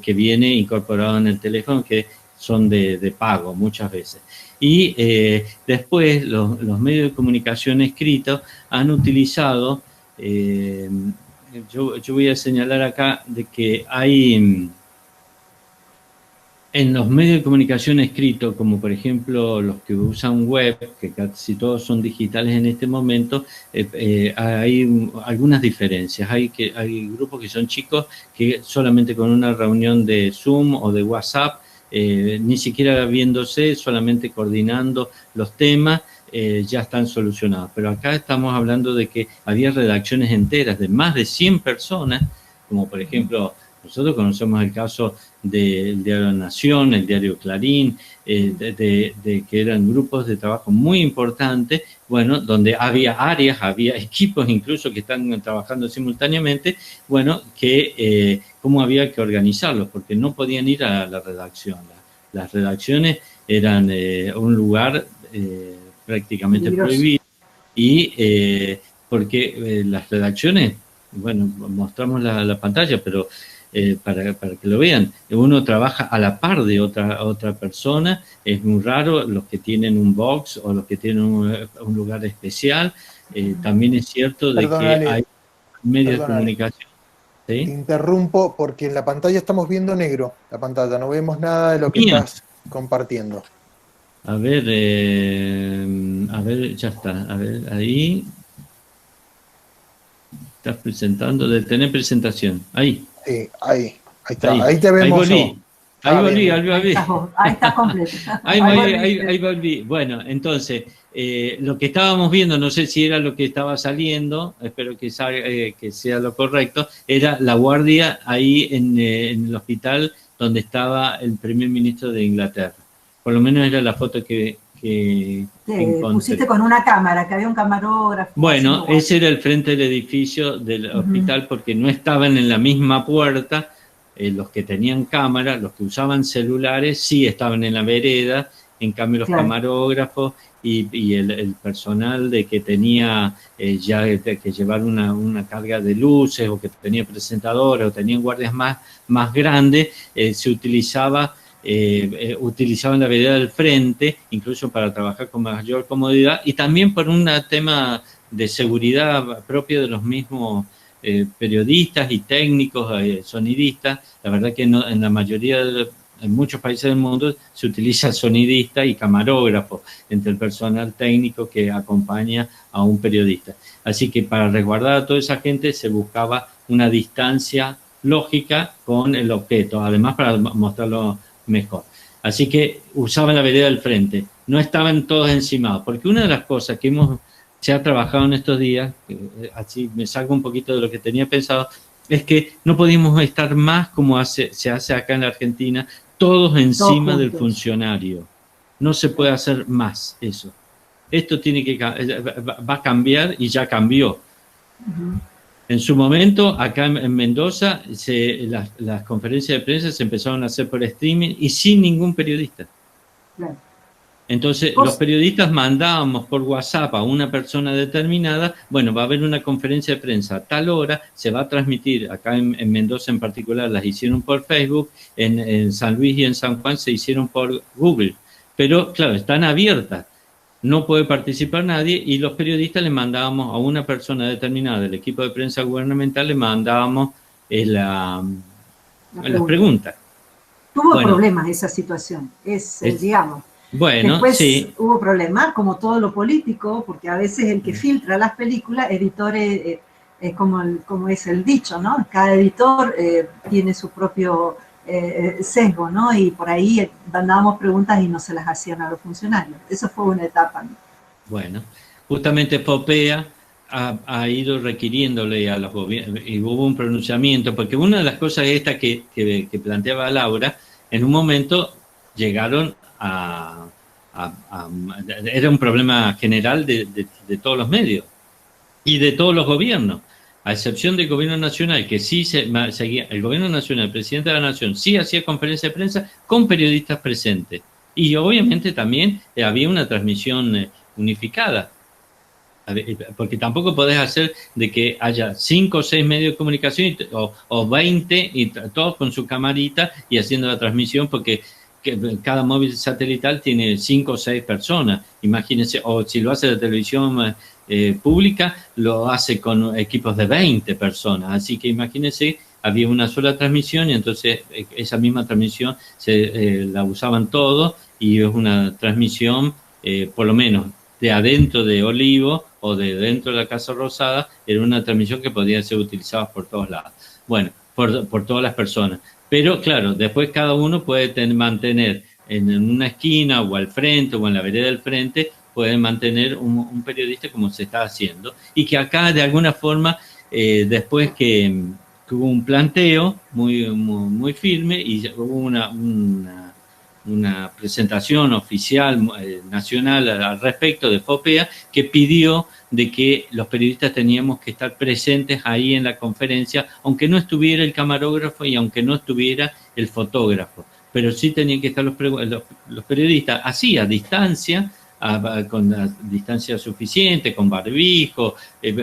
que viene incorporado en el teléfono, que son de pago muchas veces. Y después los medios de comunicación escritos han utilizado, yo voy a señalar acá de que hay En los medios de comunicación escritos, como por ejemplo los que usan web, que casi todos son digitales en este momento, hay algunas diferencias. Hay grupos que son chicos que solamente con una reunión de Zoom o de WhatsApp, ni siquiera viéndose, solamente coordinando los temas, ya están solucionados. Pero acá estamos hablando de que había redacciones enteras de más de 100 personas, como por ejemplo, nosotros conocemos el caso del diario Nación, el diario Clarín, de que eran grupos de trabajo muy importantes, bueno, donde había áreas, había equipos incluso que están trabajando simultáneamente, bueno, que cómo había que organizarlos, porque no podían ir a la redacción. Las redacciones eran un lugar prácticamente prohibido, y porque las redacciones, bueno, mostramos la pantalla, pero para que lo vean, uno trabaja a la par de otra persona, es muy raro los que tienen un box o los que tienen un lugar especial. También es cierto de que hay medios de comunicación. ¿Sí? Interrumpo porque en la pantalla estamos viendo negro, la pantalla, no vemos nada de lo que estás compartiendo. A ver, ya está, a ver, ahí estás presentando, de tener presentación, ahí. Sí, ahí está, ahí te vemos. Ahí volví. Ahí está completo. Ahí volví. Bueno, entonces, lo que estábamos viendo, no sé si era lo que estaba saliendo, espero que sea lo correcto, era la guardia ahí en el hospital donde estaba el primer ministro de Inglaterra. Por lo menos era la foto que pusiste con una cámara, que había un camarógrafo. Bueno, ese era el frente del edificio del hospital, porque no estaban en la misma puerta. Los que tenían cámara, los que usaban celulares, sí estaban en la vereda. En cambio, los camarógrafos y el personal de que tenía que llevar una carga de luces, o que tenía presentadores, o tenían guardias más grandes, se utilizaban la vereda del frente, incluso para trabajar con mayor comodidad, y también por un tema de seguridad propio de los mismos periodistas y técnicos, sonidistas. La verdad que en la mayoría en muchos países del mundo se utiliza sonidista y camarógrafo entre el personal técnico que acompaña a un periodista. Así que para resguardar a toda esa gente se buscaba una distancia lógica con el objeto, además para mostrarlo mejor. Así que usaban la vereda del frente, no estaban todos encimados, porque una de las cosas que se ha trabajado en estos días, así me salgo un poquito de lo que tenía pensado, es que no podíamos estar más como se hace acá en la Argentina, todos encima del funcionario. No se puede hacer más eso. Esto va a cambiar, y ya cambió. En su momento, acá en Mendoza, las conferencias de prensa se empezaron a hacer por streaming y sin ningún periodista. Claro. Entonces, los periodistas mandábamos por WhatsApp a una persona determinada, bueno, va a haber una conferencia de prensa a tal hora, se va a transmitir, acá en Mendoza en particular las hicieron por Facebook, en San Luis y en San Juan se hicieron por Google, pero claro, están abiertas, no puede participar nadie, y los periodistas le mandábamos a una persona determinada del equipo de prensa gubernamental, le mandábamos las preguntas. Tuvo problemas esa situación, digamos. Bueno, después sí. Hubo problemas, como todo lo político, porque a veces el que filtra las películas, editores, como es el dicho, ¿no? Cada editor tiene su propio sesgo, ¿no? Y por ahí mandábamos preguntas y no se las hacían a los funcionarios. Eso fue una etapa, ¿no? Bueno, justamente Popea ha ido requiriéndole a los gobiernos, y hubo un pronunciamiento, porque una de las cosas estas que planteaba Laura, en un momento llegaron era un problema general de todos los medios y de todos los gobiernos, a excepción del gobierno nacional, que sí seguía, el gobierno nacional, el presidente de la nación, sí hacía conferencia de prensa con periodistas presentes, y obviamente también había una transmisión unificada, porque tampoco podés hacer de que haya 5 o 6 medios de comunicación o 20 y todos con su camarita y haciendo la transmisión, porque cada móvil satelital tiene 5 o 6 personas, imagínense, o si lo hace la televisión pública, lo hace con equipos de 20 personas, así que imagínense había una sola transmisión y entonces esa misma transmisión la usaban todos y es una transmisión, por lo menos de adentro de Olivo o de dentro de la Casa Rosada, era una transmisión que podía ser utilizada por todos lados. Bueno, por todas las personas. Pero claro, después cada uno puede mantener en una esquina o al frente o en la vereda del frente, pueden mantener un periodista como se está haciendo. Y que acá de alguna forma, después que hubo un planteo muy firme y hubo una presentación oficial nacional al respecto de FOPEA que pidió de que los periodistas teníamos que estar presentes ahí en la conferencia, aunque no estuviera el camarógrafo y aunque no estuviera el fotógrafo, pero sí tenían que estar los periodistas así a distancia, con la distancia suficiente, con barbijo,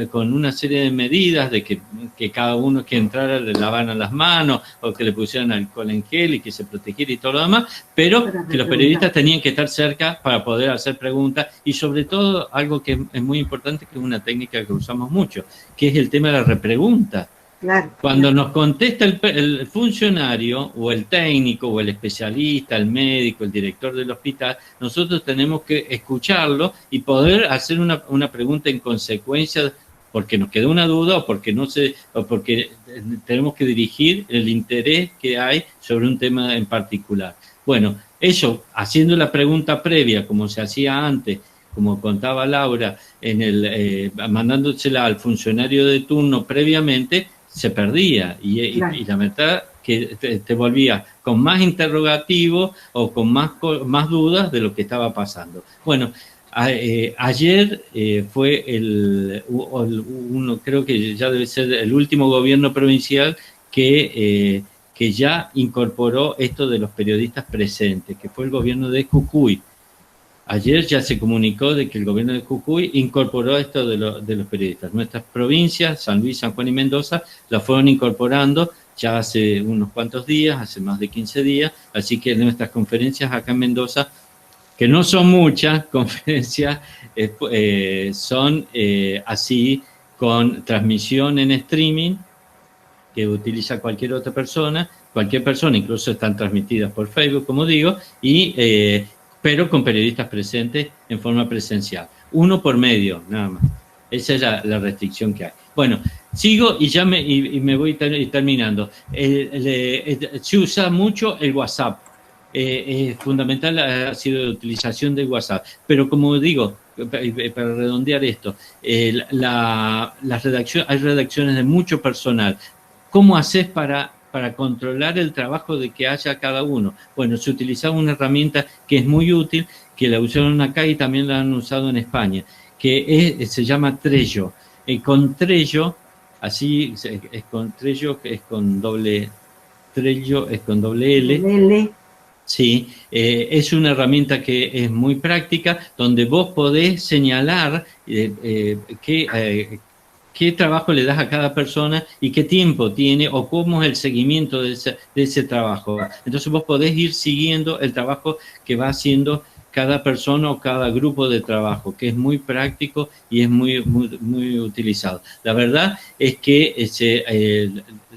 con una serie de medidas de que cada uno que entrara le lavaran las manos o que le pusieran alcohol en gel y que se protegiera y todo lo demás, pero que los periodistas tenían que estar cerca para poder hacer preguntas y sobre todo algo que es muy importante, que es una técnica que usamos mucho, que es el tema de la repregunta. Claro, Cuando nos contesta el funcionario o el técnico o el especialista, el médico, el director del hospital, nosotros tenemos que escucharlo y poder hacer una pregunta en consecuencia porque nos quedó una duda o porque tenemos que dirigir el interés que hay sobre un tema en particular. Bueno, eso, haciendo la pregunta previa como se hacía antes, como contaba Laura, mandándosela al funcionario de turno previamente, se perdía y la verdad que te volvías con más interrogativos o con más dudas de lo que estaba pasando. Bueno, ayer fue creo que ya debe ser el último gobierno provincial que ya incorporó esto de los periodistas presentes, que fue el gobierno de Jujuy. Ayer ya se comunicó de que el gobierno de Jujuy incorporó esto de los periodistas. Nuestras provincias, San Luis, San Juan y Mendoza, la fueron incorporando ya hace unos cuantos días, hace más de 15 días, así que nuestras conferencias acá en Mendoza, que no son muchas conferencias, son así con transmisión en streaming que utiliza cualquier otra persona, incluso están transmitidas por Facebook, como digo, pero con periodistas presentes en forma presencial. Uno por medio, nada más. Esa es la restricción que hay. Bueno, sigo y me voy terminando. Se usa mucho el WhatsApp. Fundamental ha sido la utilización del WhatsApp. Pero como digo, para redondear esto, hay redacciones de mucho personal. ¿Cómo haces para controlar el trabajo de que haya cada uno? Bueno, se utilizaba una herramienta que es muy útil, que la usaron acá y también la han usado en España, que se llama Trello. Con Trello, así es con Trello, que es con doble L. Sí, es una herramienta que es muy práctica, donde vos podés señalar qué trabajo le das a cada persona y qué tiempo tiene o cómo es el seguimiento de ese trabajo. Entonces vos podés ir siguiendo el trabajo que va haciendo cada persona o cada grupo de trabajo, que es muy práctico y es muy utilizado. La verdad es que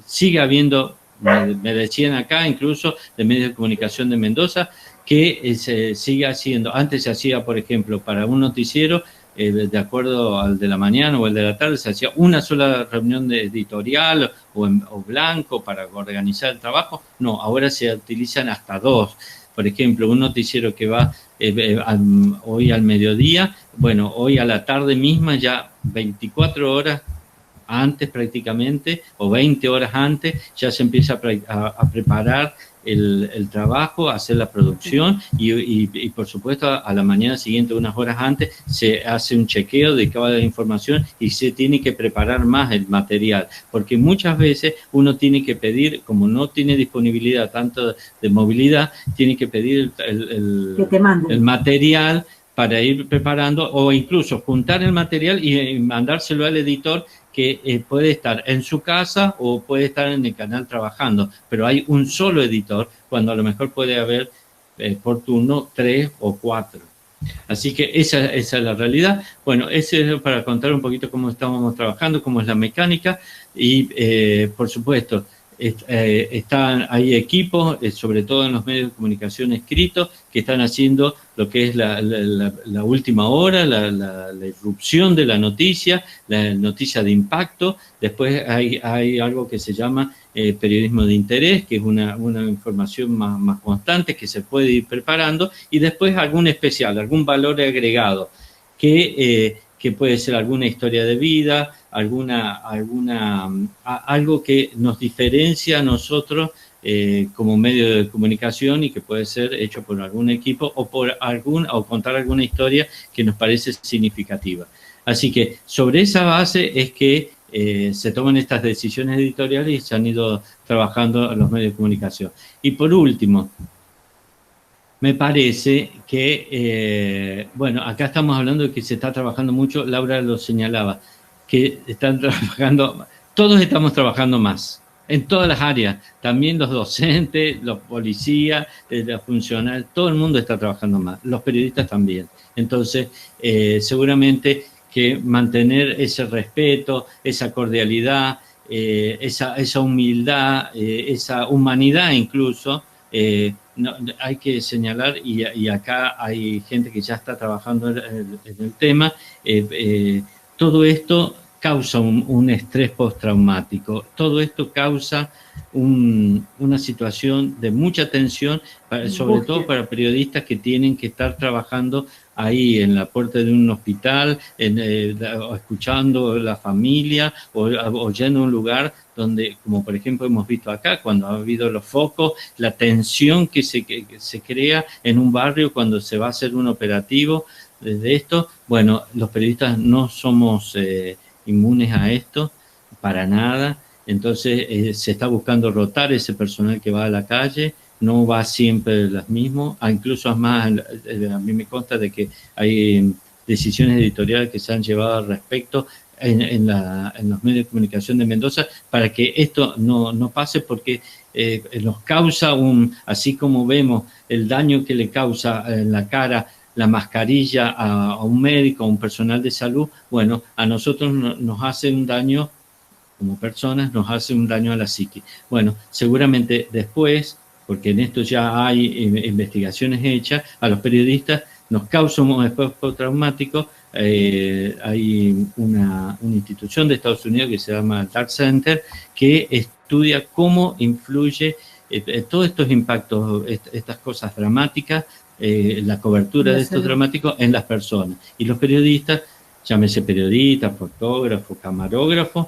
sigue habiendo, me decían acá, incluso de medios de comunicación de Mendoza, que se sigue haciendo. Antes se hacía, por ejemplo, para un noticiero, de acuerdo al de la mañana o el de la tarde, se hacía una sola reunión de editorial o blanco para organizar el trabajo. No, ahora se utilizan hasta 2. Por ejemplo, un noticiero que va hoy al mediodía, bueno, hoy a la tarde misma, ya 24 horas antes prácticamente, o 20 horas antes, ya se empieza a preparar el trabajo, a hacer la producción y por supuesto a la mañana siguiente, unas horas antes, se hace un chequeo de cada información y se tiene que preparar más el material, porque muchas veces uno tiene que pedir, como no tiene disponibilidad tanto de movilidad, tiene que pedir el material para ir preparando o incluso juntar el material y mandárselo al editor, que puede estar en su casa o puede estar en el canal trabajando, pero hay un solo editor cuando a lo mejor puede haber por turno 3 o 4. Así que esa es la realidad. Bueno, eso es para contar un poquito cómo estábamos trabajando, cómo es la mecánica y por supuesto hay equipos, sobre todo en los medios de comunicación escritos, que están haciendo lo que es la última hora, la irrupción de la noticia de impacto. Después hay algo que se llama periodismo de interés, que es una información más constante que se puede ir preparando, y después algún especial, algún valor agregado, que puede ser alguna historia de vida, algo que nos diferencia a nosotros como medio de comunicación, y que puede ser hecho por algún equipo o contar alguna historia que nos parece significativa. Así que sobre esa base es que se toman estas decisiones editoriales y se han ido trabajando en los medios de comunicación. Y por último, me parece que, bueno, acá estamos hablando de que se está trabajando mucho, Laura lo señalaba, que están trabajando, todos estamos trabajando más, en todas las áreas, también los docentes, los policías, los funcionarios, todo el mundo está trabajando más, los periodistas también. Entonces, seguramente que mantener ese respeto, esa cordialidad, esa humildad, esa humanidad incluso, hay que señalar, y acá hay gente que ya está trabajando en el tema, todo esto causa un estrés postraumático, todo esto causa una situación de mucha tensión, sobre todo para periodistas que tienen que estar trabajando ahí en la puerta de un hospital, escuchando a la familia, o yendo a un lugar donde, como por ejemplo hemos visto acá, cuando ha habido los focos, la tensión que se crea en un barrio cuando se va a hacer un operativo de esto. Bueno, los periodistas no somos inmunes a esto, para nada. Entonces se está buscando rotar ese personal que va a la calle, no va siempre las mismas, incluso es más, a mí me consta de que hay decisiones editoriales que se han llevado al respecto en los medios de comunicación de Mendoza para que esto no pase, porque nos causa así como vemos el daño que le causa en la cara la mascarilla a un médico, a un personal de salud, bueno, a nosotros nos hace un daño como personas, nos hace un daño a la psique. Bueno, seguramente después, porque en esto ya hay investigaciones hechas, a los periodistas nos causa un estrés postraumático. Hay una institución de Estados Unidos que se llama Dark Center, que estudia cómo influye todos estos impactos, estas cosas dramáticas, la cobertura de estos dramáticos en las personas. Y los periodistas, llámese periodistas, fotógrafos, camarógrafos,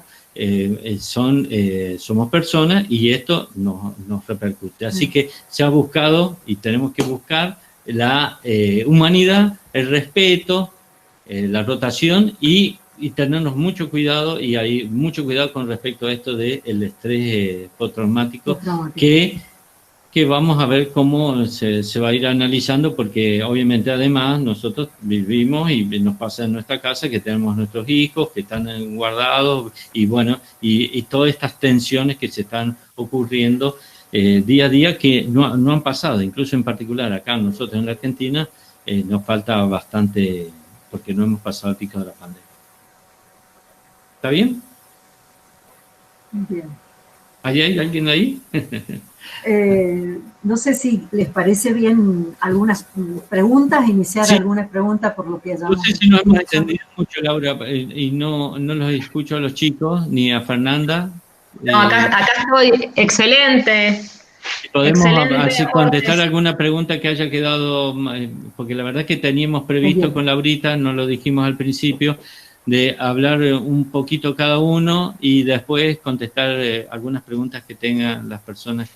somos personas, y esto nos repercute. Así que se ha buscado, y tenemos que buscar, la humanidad, el respeto, la rotación, y tenernos mucho cuidado, y hay mucho cuidado con respecto a esto del estrés postraumático, que vamos a ver cómo se va a ir analizando, porque obviamente además nosotros vivimos, y nos pasa en nuestra casa, que tenemos nuestros hijos que están guardados, y bueno, y todas estas tensiones que se están ocurriendo día a día, que no han pasado, incluso en particular acá nosotros en la Argentina, nos falta bastante, porque no hemos pasado el pico de la pandemia. ¿Está bien? Bien. ¿Hay alguien ahí? No sé si les parece bien algunas preguntas, iniciar algunas preguntas por lo que hayamos... No sé si no hemos entendido mucho, Laura, y no los escucho a los chicos, ni a Fernanda. No, acá estoy excelente. Podemos así contestar alguna pregunta que haya quedado, porque la verdad es que teníamos previsto con Laurita, no lo dijimos al principio, de hablar un poquito cada uno y después contestar algunas preguntas que tengan las personas,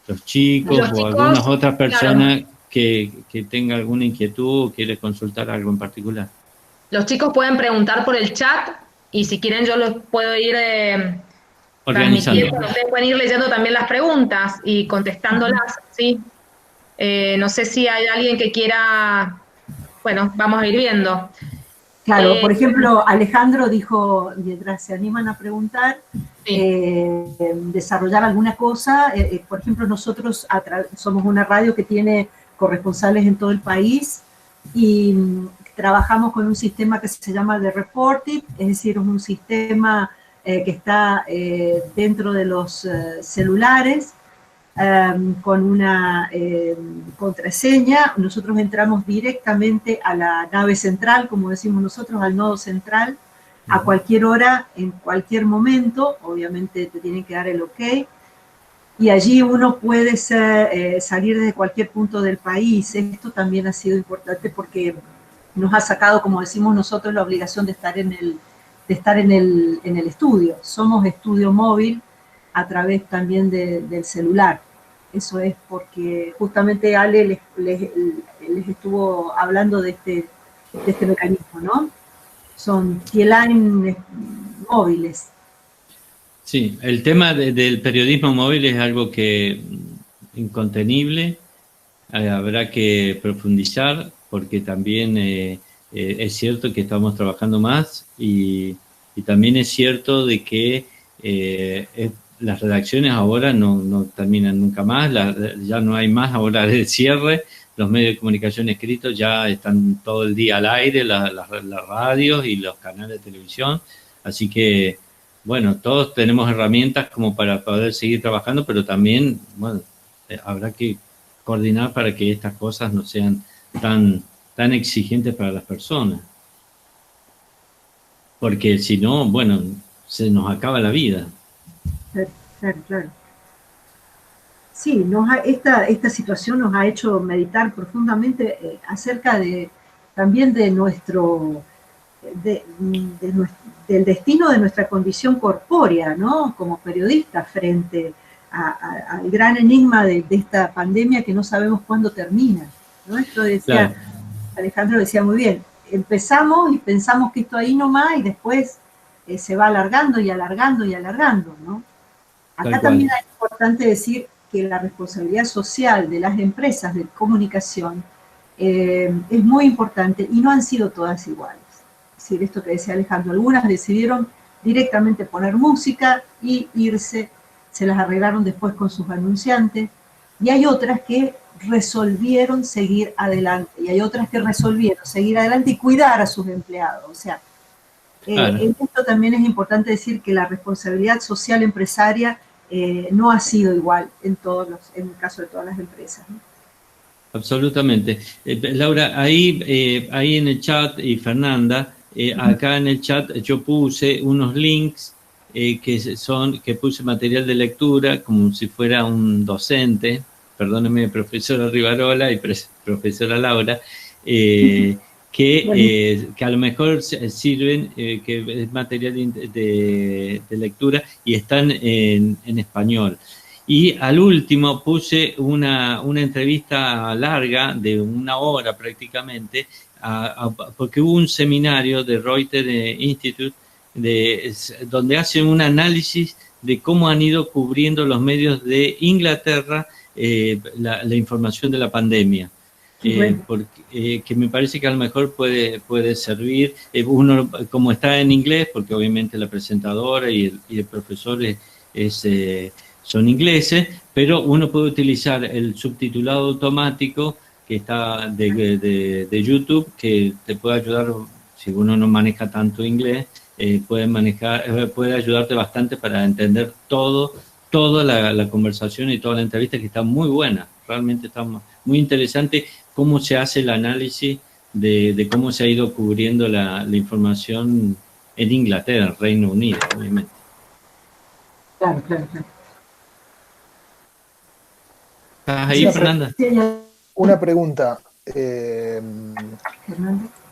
los chicos o algunas otras personas, claro, que tengan alguna inquietud o quiere consultar algo en particular. Los chicos pueden preguntar por el chat, y si quieren yo los puedo ir organizando. Ustedes pueden ir leyendo también las preguntas y contestándolas, ¿sí? No sé si hay alguien que quiera... Bueno, vamos a ir viendo. Claro, por ejemplo, Alejandro dijo, mientras se animan a preguntar, desarrollar alguna cosa. Por ejemplo, nosotros somos una radio que tiene corresponsales en todo el país, y trabajamos con un sistema que se llama The Reported, es decir, es un sistema que está dentro de los celulares, con una contraseña. Nosotros entramos directamente a la nave central, como decimos nosotros, al nodo central, a cualquier hora, en cualquier momento. Obviamente te tienen que dar el ok, y allí uno puede salir desde cualquier punto del país. Esto también ha sido importante porque nos ha sacado, como decimos nosotros, la obligación de estar en el estudio. Somos estudio móvil a través también del celular. Eso es porque justamente Ale les estuvo hablando de este mecanismo, ¿no? Son T-Line móviles. Sí, el tema del periodismo móvil es algo que incontenible, habrá que profundizar, porque también es cierto que estamos trabajando más y también es cierto de que las redacciones ahora no terminan nunca más, ya no hay más ahora de cierre, los medios de comunicación escritos ya están todo el día al aire, las radios y los canales de televisión, así que bueno, todos tenemos herramientas como para poder seguir trabajando, pero también, bueno, habrá que coordinar para que estas cosas no sean tan exigentes para las personas. Porque si no, bueno, se nos acaba la vida. Claro. Sí, esta situación nos ha hecho meditar profundamente acerca también de del destino de nuestra condición corpórea, ¿no? Como periodistas, frente al gran enigma de esta pandemia que no sabemos cuándo termina, ¿no? Esto decía, claro. Alejandro decía muy bien, empezamos y pensamos que esto ahí nomás y después se va alargando y alargando y alargando, ¿no? Acá también es importante decir que la responsabilidad social de las empresas de comunicación es muy importante y no han sido todas iguales. Es decir, esto que decía Alejandro, algunas decidieron directamente poner música y irse, se las arreglaron después con sus anunciantes, y hay otras que resolvieron seguir adelante, y hay otras que resolvieron seguir adelante y cuidar a sus empleados. O sea, claro. En esto también es importante decir que la responsabilidad social empresaria no ha sido igual en el caso de todas las empresas, ¿no? Absolutamente. Laura, ahí en el chat, y Fernanda, acá en el chat yo puse unos links que puse material de lectura como si fuera un docente, perdóneme, profesora Rivarola y profesora Laura, que a lo mejor sirven, que es material de lectura y están en español. Y al último puse una entrevista larga de 1 hora prácticamente, porque hubo un seminario de Reuters Institute donde hacen un análisis de cómo han ido cubriendo los medios de Inglaterra la información de la pandemia. Porque, que me parece que a lo mejor puede servir, uno como está en inglés, porque obviamente la presentadora y el profesor son ingleses, pero uno puede utilizar el subtitulado automático que está de YouTube, que te puede ayudar, si uno no maneja tanto inglés, puede ayudarte bastante para entender toda la conversación y toda la entrevista, que está muy buena, realmente está muy interesante cómo se hace el análisis de cómo se ha ido cubriendo la información en Inglaterra, Reino Unido, obviamente. Claro. ¿Estás ahí, Fernanda? Una pregunta.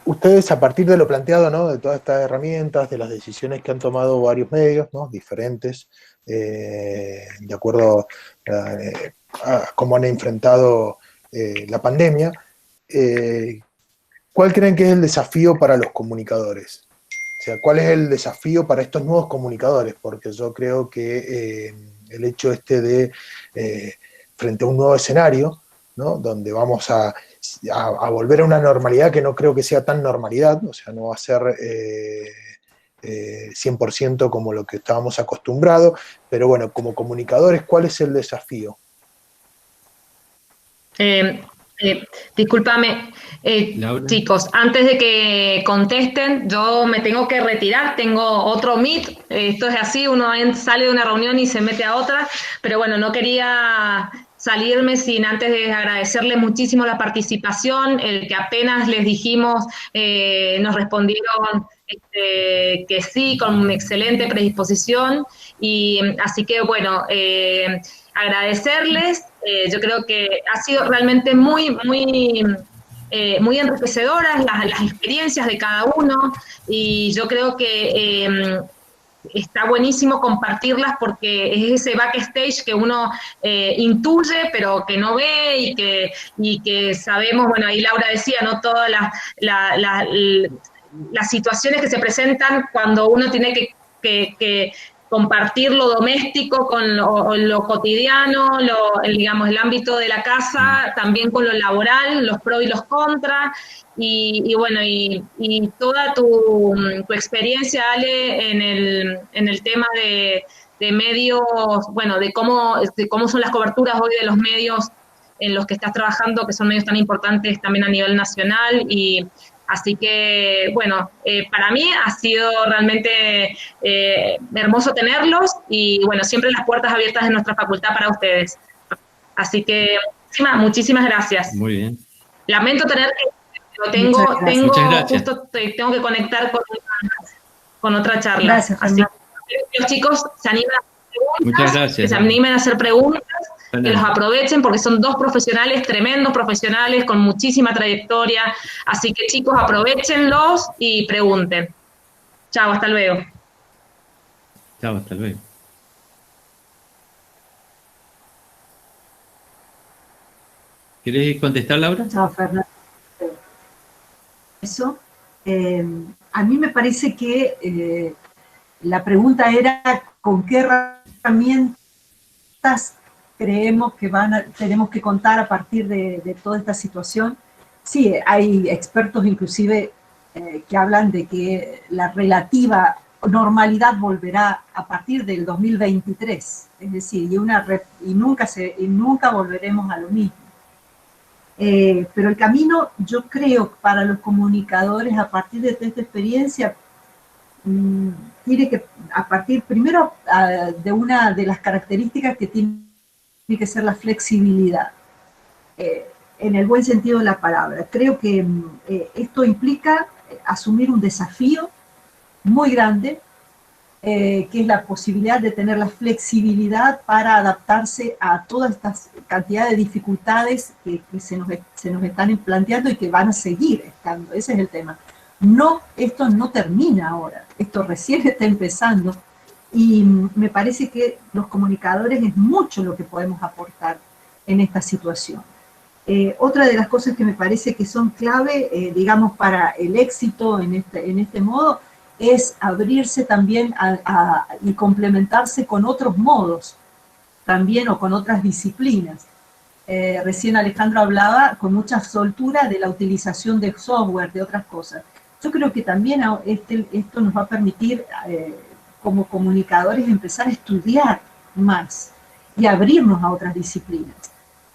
Ustedes, a partir de lo planteado, ¿no?, de todas estas herramientas, de las decisiones que han tomado varios medios, ¿no?, diferentes, de acuerdo a cómo han enfrentado la pandemia, ¿cuál creen que es el desafío para los comunicadores? O sea, ¿cuál es el desafío para estos nuevos comunicadores? Porque yo creo que el hecho de frente a un nuevo escenario, ¿no?, donde vamos a volver a una normalidad que no creo que sea tan normalidad, o sea, no va a ser 100% como lo que estábamos acostumbrados, pero bueno, como comunicadores, ¿cuál es el desafío? Discúlpame, chicos, antes de que contesten, yo me tengo que retirar, tengo otro meet, esto es así, uno sale de una reunión y se mete a otra, pero bueno, no quería salirme sin antes de agradecerles muchísimo la participación, el que apenas les dijimos, nos respondieron que sí, con una excelente predisposición, y así que bueno, agradecerles. Yo creo que ha sido realmente muy enriquecedoras las experiencias de cada uno, y yo creo que está buenísimo compartirlas porque es ese backstage que uno intuye pero que no ve y que sabemos, bueno, ahí Laura decía, ¿no? Todas las situaciones que se presentan cuando uno tiene que compartir lo doméstico con lo cotidiano, digamos, el ámbito de la casa, también con lo laboral, los pros y los contras, y bueno, y toda tu experiencia, Ale, en el tema de medios, bueno, de cómo son las coberturas hoy de los medios en los que estás trabajando, que son medios tan importantes también a nivel nacional, y así que, bueno, para mí ha sido realmente hermoso tenerlos, y bueno, siempre las puertas abiertas de nuestra facultad para ustedes. Así que muchísimas gracias. Muy bien. Lamento tener que, pero justo tengo que conectar con otra charla. Gracias, así que los chicos se animan a hacer preguntas. Muchas gracias. Que se animen a hacer preguntas. Que los aprovechen porque son dos profesionales, tremendos profesionales, con muchísima trayectoria. Así que chicos, aprovechenlos y pregunten. Chao, hasta luego. Chao, hasta luego. ¿Querés contestar, Laura? Chao, Fernando. Eso. A mí me parece que la pregunta era ¿con qué herramientas creemos que tenemos que contar a partir de toda esta situación? Sí, hay expertos inclusive que hablan de que la relativa normalidad volverá a partir del 2023, es decir, y nunca volveremos a lo mismo. Pero el camino, yo creo, para los comunicadores a partir de esta experiencia, tiene que, a partir primero de una de las características que tiene que ser la flexibilidad, en el buen sentido de la palabra. Creo que esto implica asumir un desafío muy grande, que es la posibilidad de tener la flexibilidad para adaptarse a toda esta cantidad de dificultades que se nos están planteando y que van a seguir estando. Ese es el tema. No, esto no termina ahora, esto recién está empezando, y me parece que los comunicadores es mucho lo que podemos aportar en esta situación. Otra de las cosas que me parece que son clave, digamos, para el éxito en este modo, es abrirse también y complementarse con otros modos, también, o con otras disciplinas. Recién Alejandro hablaba con mucha soltura de la utilización de software, de otras cosas. Yo creo que también esto nos va a permitir, como comunicadores, empezar a estudiar más y abrirnos a otras disciplinas,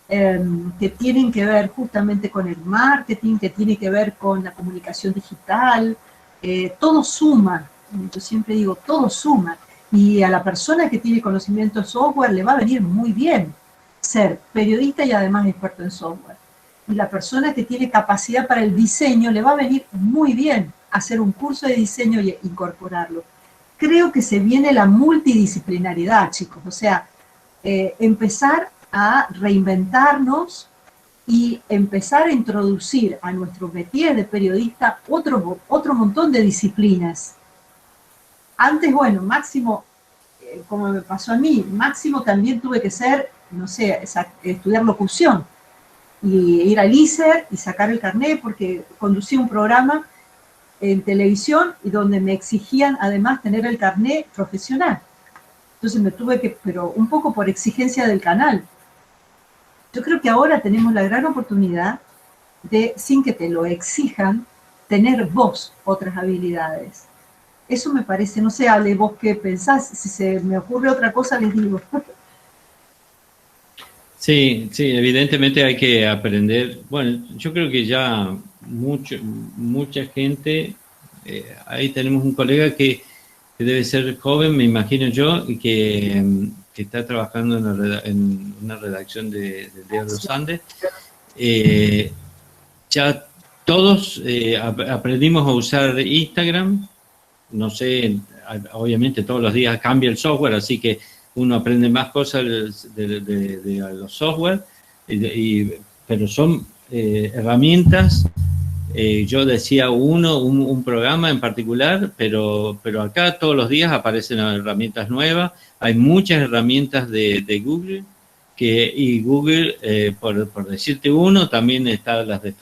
que tienen que ver justamente con el marketing, que tiene que ver con la comunicación digital. Todo suma, yo siempre digo, todo suma, y a la persona que tiene conocimiento de software le va a venir muy bien ser periodista y además experto en software. Y la persona que tiene capacidad para el diseño le va a venir muy bien hacer un curso de diseño y incorporarlo. Creo que se viene la multidisciplinaridad, chicos, o sea, empezar a reinventarnos y empezar a introducir a nuestro métier de periodista otro montón de disciplinas. Antes, bueno, máximo, como me pasó a mí, máximo también tuve que ser, no sé, estudiar locución y ir al ISER y sacar el carnet, porque conducí un programa en televisión y donde me exigían además tener el carnet profesional. Entonces me tuve que, pero un poco por exigencia del canal. Yo creo que ahora tenemos la gran oportunidad de, sin que te lo exijan, tener vos otras habilidades. Eso me parece, no sé, Ale, vos qué pensás, si se me ocurre otra cosa les digo. Sí, sí, evidentemente hay que aprender. Bueno, yo creo que ya mucha gente, ahí tenemos un colega que debe ser joven, me imagino yo, y que está trabajando en una redacción del Diario de los Andes. Eh, ya todos aprendimos a usar Instagram, no sé, obviamente todos los días cambia el software, así que uno aprende más cosas de los software, pero son herramientas. Yo decía un programa en particular, pero acá todos los días aparecen herramientas nuevas. Hay muchas herramientas de Google, y Google, por decirte uno, también están las de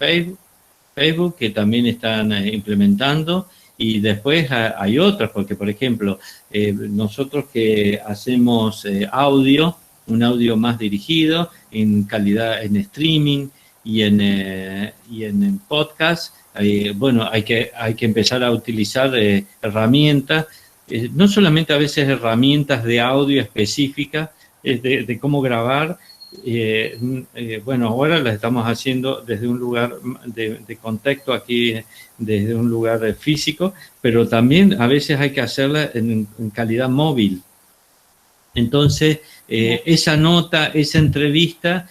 Facebook que también están implementando, y después hay otras, porque por ejemplo, nosotros que hacemos un audio más dirigido, en calidad, en streaming y en podcast, bueno, hay que empezar a utilizar herramientas, no solamente a veces herramientas de audio específicas, de cómo grabar. Bueno, ahora las estamos haciendo desde un lugar de contexto aquí, desde un lugar físico, pero también a veces hay que hacerla en calidad móvil. Entonces, esa nota, esa entrevista,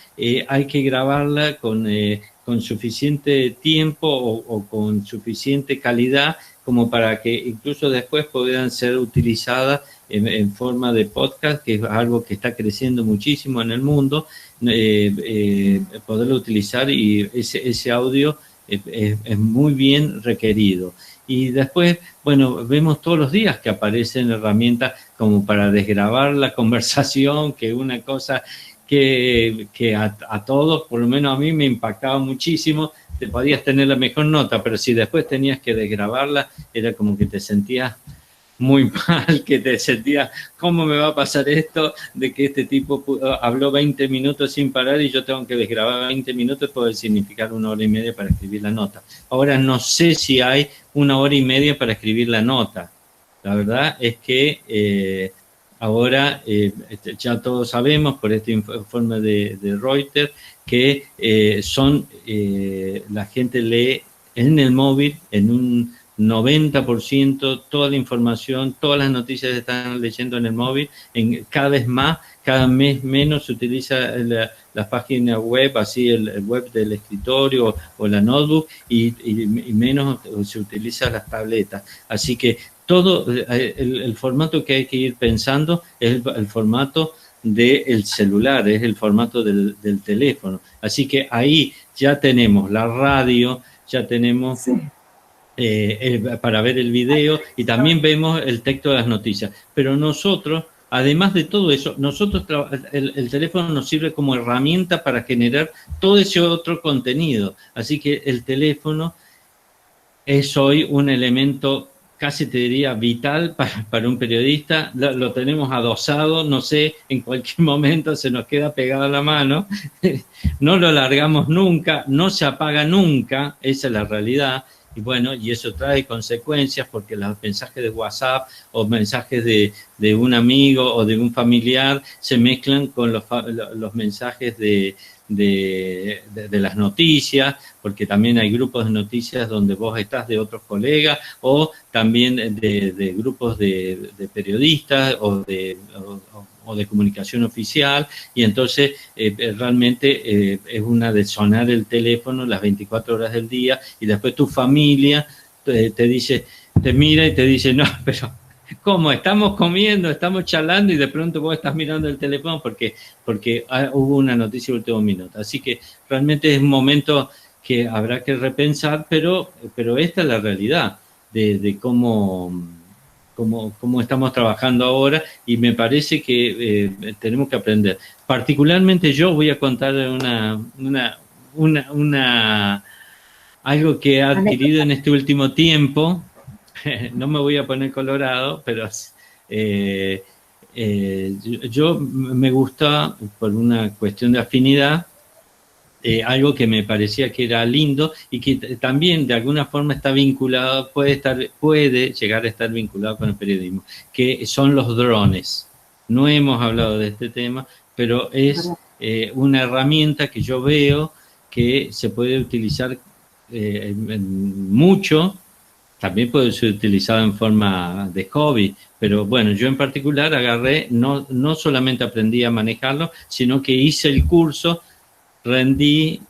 hay que grabarla con suficiente tiempo o con suficiente calidad como para que incluso después puedan ser utilizadas en forma de podcast, que es algo que está creciendo muchísimo en el mundo, poderlo utilizar, y ese audio es muy bien requerido. Y después, bueno, vemos todos los días que aparecen herramientas como para desgrabar la conversación, que es una cosa que a todos, por lo menos a mí, me impactaba muchísimo. Te podías tener la mejor nota, pero si después tenías que desgrabarla, era como que te sentías muy mal, que te sentías, ¿cómo me va a pasar esto de que este tipo habló 20 minutos sin parar y yo tengo que desgrabar 20 minutos? Puede significar 1 hora y media para escribir la nota. Ahora no sé si hay 1 hora y media para escribir la nota. La verdad es que ahora ya todos sabemos por este informe de Reuters que la gente lee en el móvil en un 90%, toda la información, todas las noticias se están leyendo en el móvil, cada mes menos se utiliza la página web, así el web del escritorio o la notebook, y menos se utilizan las tabletas. Así que todo el formato que hay que ir pensando es el formato del celular, es el formato del teléfono. Así que ahí ya tenemos la radio, ya tenemos... Sí. Para ver el video, y también vemos el texto de las noticias. Pero nosotros, además de todo eso, el teléfono nos sirve como herramienta para generar todo ese otro contenido. Así que el teléfono es hoy un elemento, casi te diría, vital para un periodista. Lo tenemos adosado, no sé, en cualquier momento se nos queda pegado a la mano. No lo largamos nunca, no se apaga nunca, esa es la realidad. Y bueno, y eso trae consecuencias, porque los mensajes de WhatsApp o mensajes de un amigo o de un familiar se mezclan con los mensajes de las noticias, porque también hay grupos de noticias donde vos estás de otros colegas, o también de grupos de periodistas o de comunicación oficial, y entonces realmente es una de sonar el teléfono las 24 horas del día, y después tu familia te dice, te mira y te dice, no, pero ¿cómo? Estamos comiendo, estamos charlando, y de pronto vos estás mirando el teléfono porque hubo una noticia de último minuto. Así que realmente es un momento que habrá que repensar, pero esta es la realidad de cómo estamos trabajando ahora, y me parece que tenemos que aprender. Particularmente yo voy a contar algo que he adquirido en este último tiempo. No me voy a poner colorado, pero yo me gusta, por una cuestión de afinidad, algo que me parecía que era lindo y que también de alguna forma está vinculado, puede llegar a estar vinculado con el periodismo, que son los drones. No hemos hablado de este tema, pero es una herramienta que yo veo que se puede utilizar mucho. También puede ser utilizado en forma de hobby, pero bueno, yo en particular agarré, no solamente aprendí a manejarlo, sino que hice el curso, rendí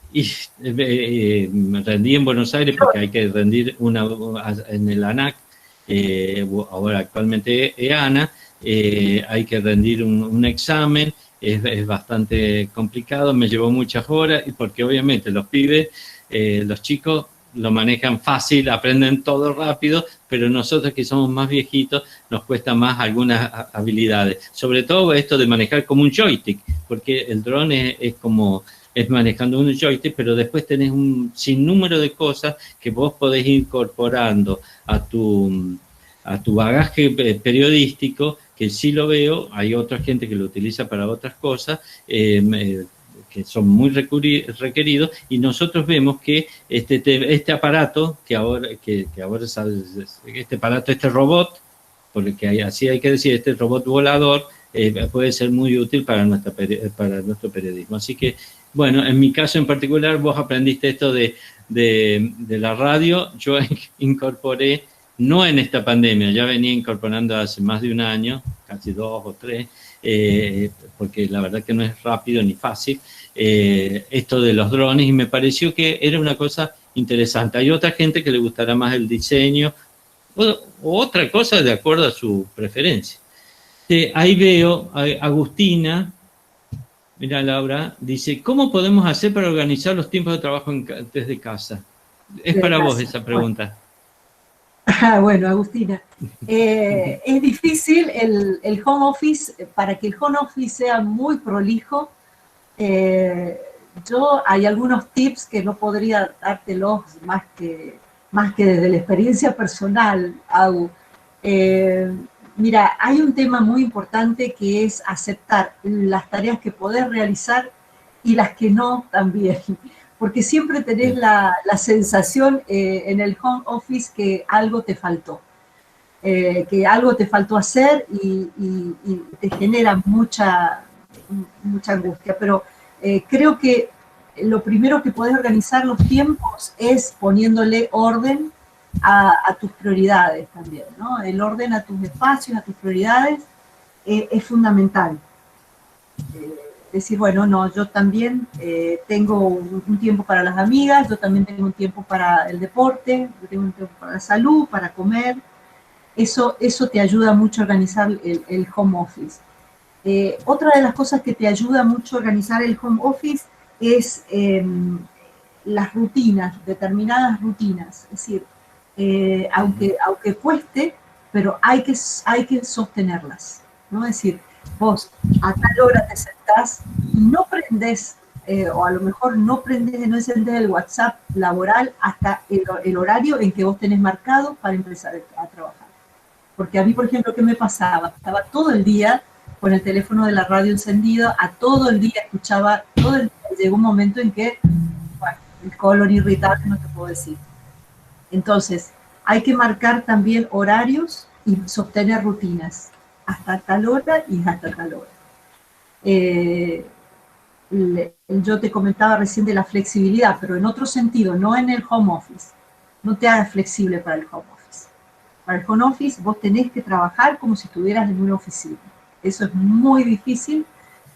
en Buenos Aires, porque hay que rendir en el ANAC, ahora actualmente EANA, hay que rendir un examen, es bastante complicado, me llevó muchas horas, y porque obviamente los pibes, los chicos, lo manejan fácil, aprenden todo rápido, pero nosotros que somos más viejitos nos cuesta más algunas habilidades. Sobre todo esto de manejar como un joystick, porque el dron es manejando un joystick, pero después tenés un sinnúmero de cosas que vos podés ir incorporando a tu bagaje periodístico, que sí lo veo, hay otra gente que lo utiliza para otras cosas, que son muy requeridos, y nosotros vemos que este aparato, este robot, porque así hay que decir, este robot volador, puede ser muy útil para nuestro periodismo. Así que, bueno, en mi caso en particular, vos aprendiste esto de la radio, yo incorporé, no en esta pandemia, ya venía incorporando hace más de un año, casi 2 o 3, porque la verdad que no es rápido ni fácil, esto de los drones, y me pareció que era una cosa interesante. Hay otra gente que le gustará más el diseño o otra cosa de acuerdo a su preferencia. Ahí veo a Agustina, mira Laura, dice, ¿cómo podemos hacer para organizar los tiempos de trabajo desde casa? Es para vos esa pregunta. Bueno, Agustina, es difícil el home office. Para que el home office sea muy prolijo, hay algunos tips que no podría dártelos más que desde la experiencia personal, Agu. Mira, hay un tema muy importante que es aceptar las tareas que podés realizar y las que no también, porque siempre tenés la sensación en el home office que algo te faltó. Que algo te faltó hacer y te genera mucha angustia, pero creo que lo primero que podés organizar los tiempos es poniéndole orden a tus prioridades también, ¿no? El orden a tus espacios, a tus prioridades es fundamental. Decir, bueno, no, yo también tengo un tiempo para las amigas, yo también tengo un tiempo para el deporte, yo tengo un tiempo para la salud, para comer. Eso te ayuda mucho a organizar el home office. Otra de las cosas que te ayuda mucho a organizar el home office es las rutinas, determinadas rutinas. Es decir, aunque cueste, pero hay que sostenerlas, ¿no? Es decir, vos a tal hora te sentás y no prendés, o a lo mejor no encendés el WhatsApp laboral hasta el horario en que vos tenés marcado para empezar a trabajar. Porque a mí, por ejemplo, ¿qué me pasaba? Estaba todo el día con el teléfono de la radio encendido, todo el día escuchaba, todo el día. Llegó un momento en que, bueno, el colon irritable no te puedo decir. Entonces, hay que marcar también horarios y sostener rutinas, hasta tal hora y hasta tal hora. Yo te comentaba recién de la flexibilidad, pero en otro sentido, no en el home office. No te hagas flexible para el home office. Para el home office vos tenés que trabajar como si estuvieras en una oficina. Eso es muy difícil,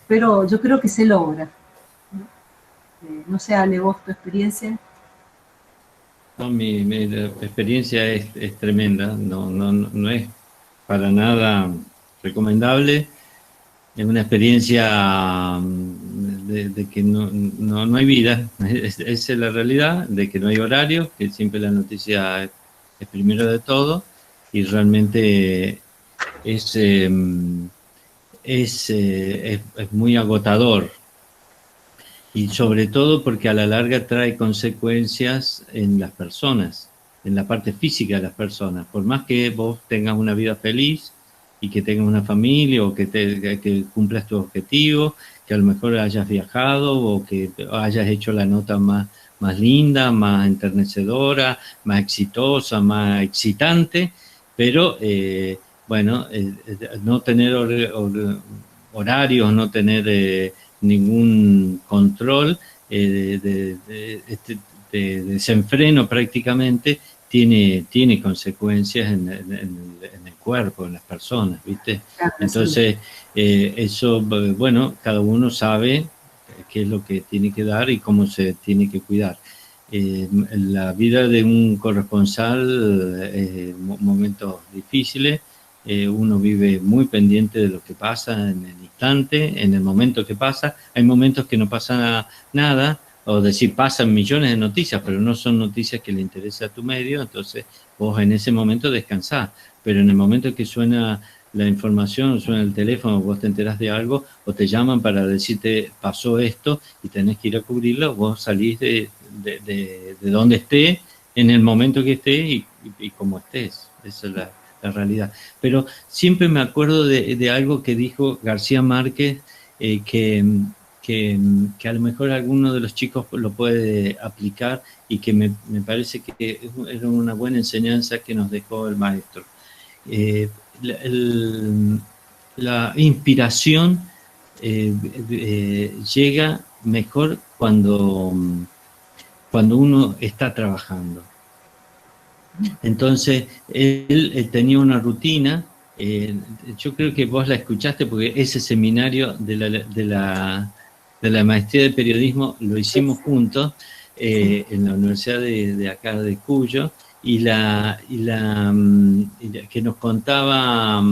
pero yo creo que se logra. No sé, Ale, vos, tu experiencia. No, mi experiencia es tremenda, no es para nada recomendable. Es una experiencia de que no hay vida, esa es la realidad, de que no hay horario, que siempre la noticia es primero de todo, y realmente es muy agotador. Y sobre todo porque a la larga trae consecuencias en las personas, en la parte física de las personas. Por más que vos tengas una vida feliz y que tengas una familia o que cumplas tus objetivos, que a lo mejor hayas viajado o que hayas hecho la nota más linda, más enternecedora, más exitosa, más excitante, pero bueno, no tener horarios, no tener ningún control, de desenfreno prácticamente, tiene consecuencias en el cuerpo, en las personas, ¿viste? Claro, Entonces, eso, bueno, cada uno sabe qué es lo que tiene que dar y cómo se tiene que cuidar. La vida de un corresponsal, momentos difíciles, uno vive muy pendiente de lo que pasa en el instante, en el momento que pasa. Hay momentos que no pasa nada, o decir, pasan millones de noticias, pero no son noticias que le interesa a tu medio, entonces vos en ese momento descansás, pero en el momento que suena la información, suena el teléfono, vos te enterás de algo, o te llaman para decirte pasó esto y tenés que ir a cubrirlo, vos salís de donde esté, en el momento que esté y como estés. Esa es la realidad. Pero siempre me acuerdo de algo que dijo García Márquez, que a lo mejor alguno de los chicos lo puede aplicar y que me parece que era una buena enseñanza que nos dejó el maestro. La inspiración llega mejor cuando uno está trabajando. Entonces, él tenía una rutina, yo creo que vos la escuchaste porque ese seminario de la maestría de periodismo lo hicimos juntos en la Universidad de acá de Cuyo, y que nos contaba,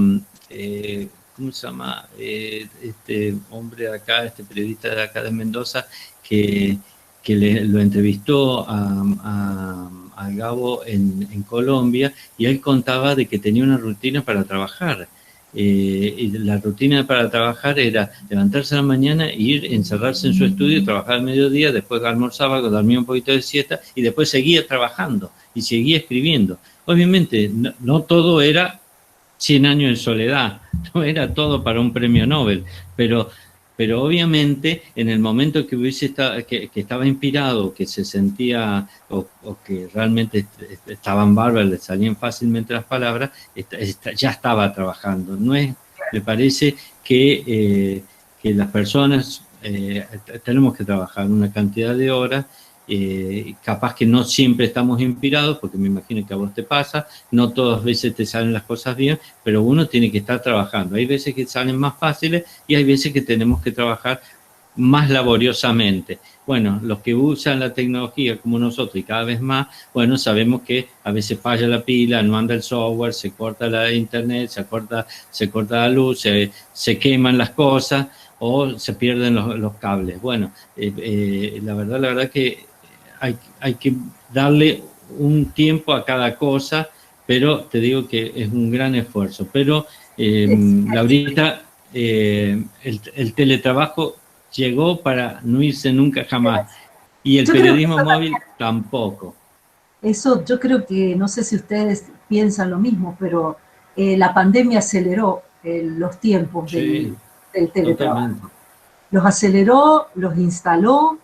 ¿cómo se llama? Este hombre de acá, este periodista de acá de Mendoza, que lo entrevistó a Gabo en Colombia, y él contaba de que tenía una rutina para trabajar. Y la rutina para trabajar era levantarse a la mañana, ir, encerrarse en su estudio, trabajar al mediodía, después almorzaba, dormía un poquito de siesta y después seguía trabajando y seguía escribiendo. Obviamente no todo era 100 años de soledad, no era todo para un premio Nobel, pero obviamente en el momento que que estaba inspirado, que se sentía o que realmente estaban bárbaros, le salían fácilmente las palabras, ya estaba trabajando. No es, me parece que las personas tenemos que trabajar una cantidad de horas. Capaz que no siempre estamos inspirados, porque me imagino que a vos te pasa, no todas veces te salen las cosas bien, pero uno tiene que estar trabajando. Hay veces que salen más fáciles y hay veces que tenemos que trabajar más laboriosamente. Bueno, los que usan la tecnología como nosotros y cada vez más, bueno, sabemos que a veces falla la pila, no anda el software, se corta la internet, se corta la luz, se queman las cosas o se pierden los cables. Bueno, la verdad que hay que darle un tiempo a cada cosa, pero te digo que es un gran esfuerzo. Pero, Laurita, el teletrabajo llegó para no irse nunca jamás, y el periodismo móvil tampoco. Eso yo creo que, no sé si ustedes piensan lo mismo, pero la pandemia aceleró los tiempos del teletrabajo. Totalmente. Los aceleró, los instaló,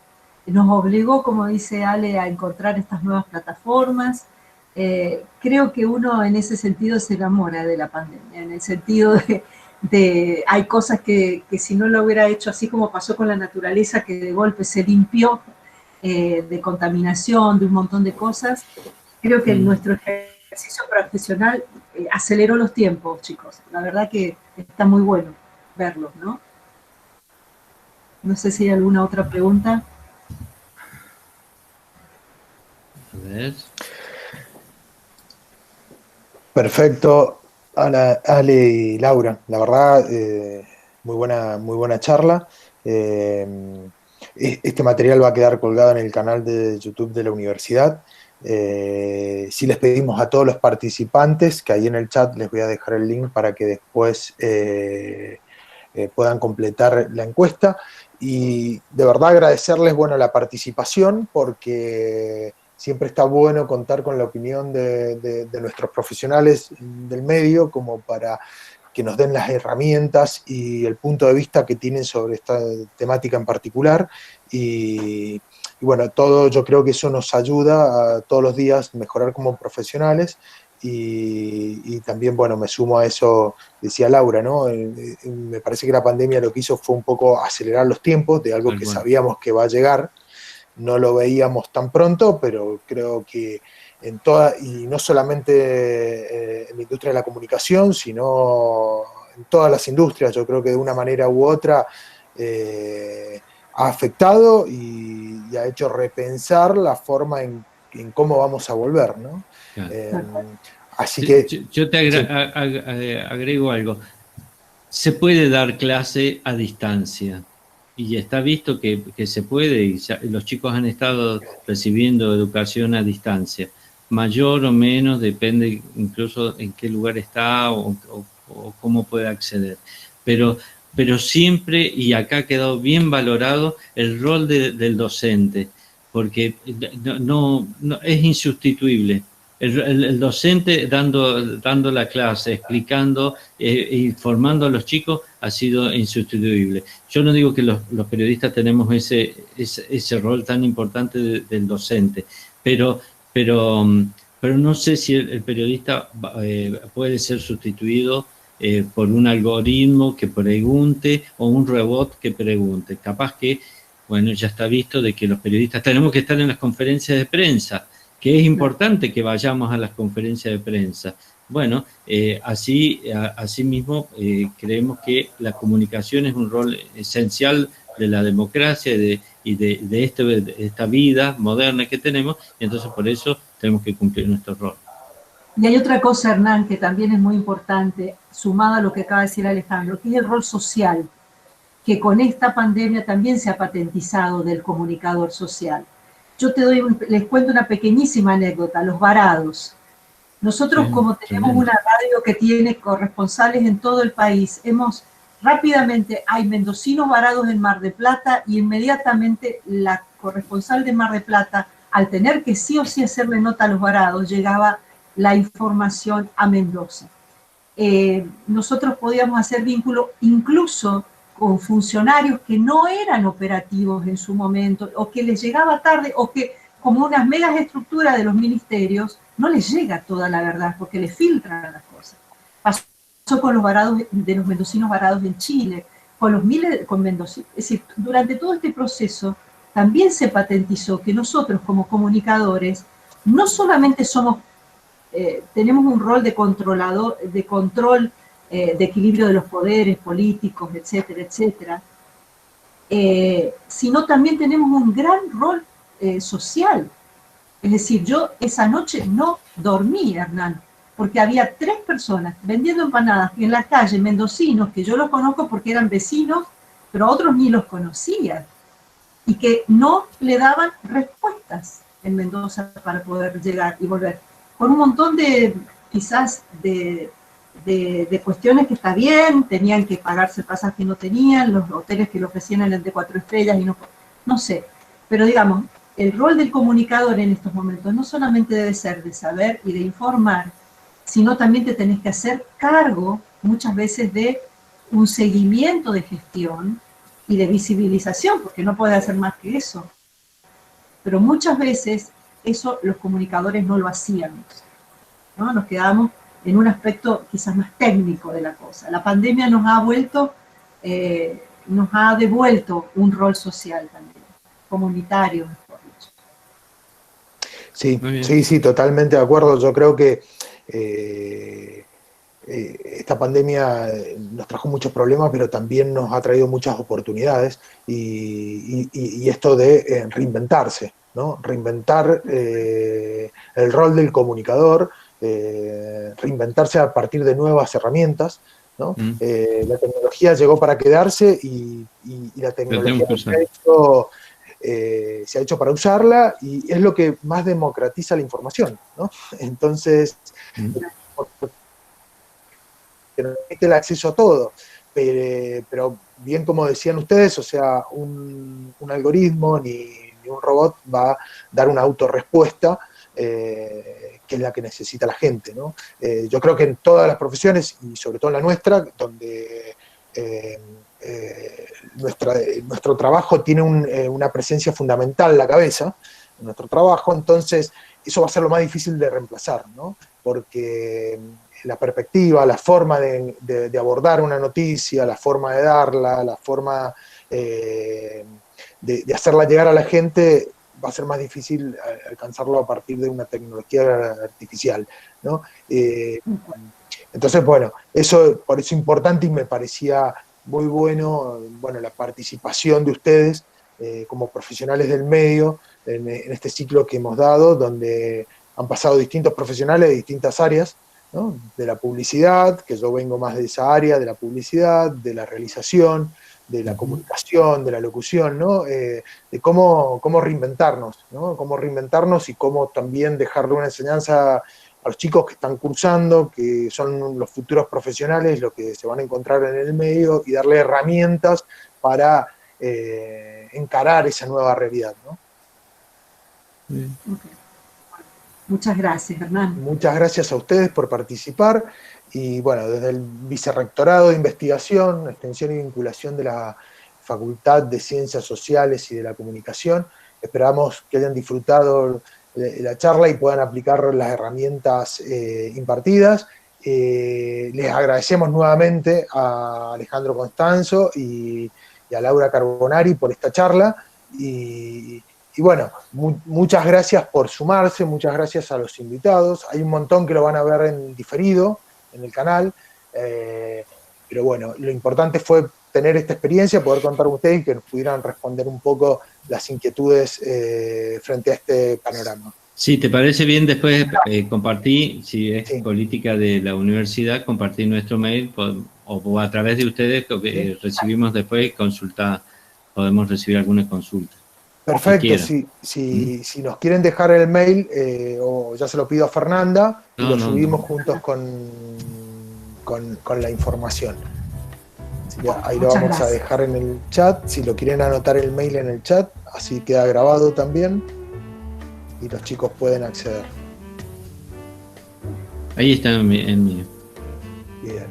nos obligó, como dice Ale, a encontrar estas nuevas plataformas. Creo que uno en ese sentido se enamora de la pandemia, en el sentido de hay cosas que si no lo hubiera hecho, así como pasó con la naturaleza, que de golpe se limpió de contaminación, de un montón de cosas. Creo que nuestro ejercicio profesional aceleró los tiempos, chicos. La verdad que está muy bueno verlos, ¿no? No sé si hay alguna otra pregunta. A ver. Perfecto, Ale y Laura. La verdad, muy buena charla. Este material va a quedar colgado en el canal de YouTube de la universidad. Sí les pedimos a todos los participantes que ahí en el chat les voy a dejar el link para que después puedan completar la encuesta. Y de verdad agradecerles, bueno, la participación, porque siempre está bueno contar con la opinión de nuestros profesionales del medio, como para que nos den las herramientas y el punto de vista que tienen sobre esta temática en particular. Y bueno, yo creo que eso nos ayuda a todos los días mejorar como profesionales y también, bueno, me sumo a eso, decía Laura, ¿no? Me parece que la pandemia lo que hizo fue un poco acelerar los tiempos de algo que sabíamos que va a llegar, no lo veíamos tan pronto, pero creo que en toda, y no solamente en la industria de la comunicación, sino en todas las industrias, yo creo que de una manera u otra ha afectado y ha hecho repensar la forma en cómo vamos a volver, ¿no? Así que... Yo te agrego algo. Se puede dar clase a distancia y está visto que se puede, y los chicos han estado recibiendo educación a distancia, mayor o menos, depende incluso en qué lugar está o cómo puede acceder. Pero siempre, y acá ha quedado bien valorado, el rol del docente, porque no es insustituible. El docente dando la clase, explicando y formando a los chicos ha sido insustituible. Yo no digo que los periodistas tenemos ese rol tan importante del docente, pero no sé si el periodista puede ser sustituido por un algoritmo que pregunte o un robot que pregunte. Capaz que, bueno, ya está visto de que los periodistas tenemos que estar en las conferencias de prensa, que es importante que vayamos a las conferencias de prensa. Bueno, así mismo creemos que la comunicación es un rol esencial de la democracia y de esta vida moderna que tenemos, y entonces por eso tenemos que cumplir nuestro rol. Y hay otra cosa, Hernán, que también es muy importante, sumada a lo que acaba de decir Alejandro, que es el rol social, que con esta pandemia también se ha patentizado del comunicador social. Yo les cuento una pequeñísima anécdota, los varados. Nosotros, como tenemos una radio que tiene corresponsales en todo el país, rápidamente hay mendocinos varados en Mar del Plata y inmediatamente la corresponsal de Mar del Plata, al tener que sí o sí hacerle nota a los varados, llegaba la información a Mendoza. Nosotros podíamos hacer vínculo incluso con funcionarios que no eran operativos en su momento, o que les llegaba tarde, o que como unas megas estructuras de los ministerios, no les llega toda la verdad, porque les filtran las cosas. Pasó con los varados, de los mendocinos varados en Chile, con los miles, con mendocinos. Es decir, durante todo este proceso, también se patentizó que nosotros como comunicadores, no solamente tenemos un rol de controlador, de control, de equilibrio de los poderes políticos, etcétera, etcétera, sino también tenemos un gran rol social. Es decir, yo esa noche no dormí, Hernán, porque había 3 personas vendiendo empanadas en la calle, mendocinos, que yo los conozco porque eran vecinos, pero a otros ni los conocía, y que no le daban respuestas en Mendoza para poder llegar y volver. Con un montón de, quizás, de cuestiones que está bien, tenían que pagarse el pasaje que no tenían, los hoteles que le ofrecían eran de 4 estrellas y no sé. Pero digamos, el rol del comunicador en estos momentos no solamente debe ser de saber y de informar, sino también te tenés que hacer cargo muchas veces de un seguimiento de gestión y de visibilización, porque no puede hacer más que eso. Pero muchas veces eso los comunicadores no lo hacíamos, ¿no? Nos quedamos en un aspecto quizás más técnico de la cosa. La pandemia nos ha devuelto un rol social también, comunitario, mejor dicho. Sí, totalmente de acuerdo. Yo creo que esta pandemia nos trajo muchos problemas, pero también nos ha traído muchas oportunidades y esto de reinventarse, ¿no? Reinventar el rol del comunicador, reinventarse a partir de nuevas herramientas, ¿no? La tecnología llegó para quedarse y la tecnología se ha hecho para usarla y es lo que más democratiza la información, ¿no? Entonces, que nos permite el acceso a todo, pero bien como decían ustedes, o sea, un algoritmo ni un robot va a dar una autorrespuesta que es la que necesita la gente, ¿no? Yo creo que en todas las profesiones, y sobre todo en la nuestra, donde nuestro trabajo tiene una presencia fundamental en la cabeza, en nuestro trabajo, entonces eso va a ser lo más difícil de reemplazar, ¿no? Porque la perspectiva, la forma de abordar una noticia, la forma de darla, la forma de hacerla llegar a la gente, va a ser más difícil alcanzarlo a partir de una tecnología artificial, ¿no? Entonces, bueno, por eso es importante y me parecía muy bueno, la participación de ustedes como profesionales del medio en este ciclo que hemos dado, donde han pasado distintos profesionales de distintas áreas, ¿no? De la publicidad, que yo vengo más de esa área, de la publicidad, de la realización, de la comunicación, de la locución, ¿no? De cómo reinventarnos, ¿no? Cómo reinventarnos y cómo también dejarle una enseñanza a los chicos que están cursando, que son los futuros profesionales, los que se van a encontrar en el medio, y darle herramientas para encarar esa nueva realidad, ¿no? Okay. Muchas gracias, Hernán. Muchas gracias a ustedes por participar, y bueno, desde el Vicerrectorado de Investigación, Extensión y Vinculación de la Facultad de Ciencias Sociales y de la Comunicación, esperamos que hayan disfrutado la charla y puedan aplicar las herramientas impartidas. Les agradecemos nuevamente a Alejandro Constanzo y a Laura Carbonari por esta charla, y bueno, muchas gracias por sumarse, muchas gracias a los invitados. Hay un montón que lo van a ver en diferido en el canal, pero bueno, lo importante fue tener esta experiencia, poder contar con ustedes y que nos pudieran responder un poco las inquietudes frente a este panorama. Si te parece bien, después compartí, si es política de la universidad, compartir nuestro mail o a través de ustedes, que recibimos después, podemos recibir alguna consulta. Perfecto, si nos quieren dejar el mail, o ya se lo pido a Fernanda, y lo subimos juntos con la información. Ahí lo vamos a dejar en el chat, si lo quieren anotar el mail en el chat, así queda grabado también, y los chicos pueden acceder. Ahí está el mío. Bien,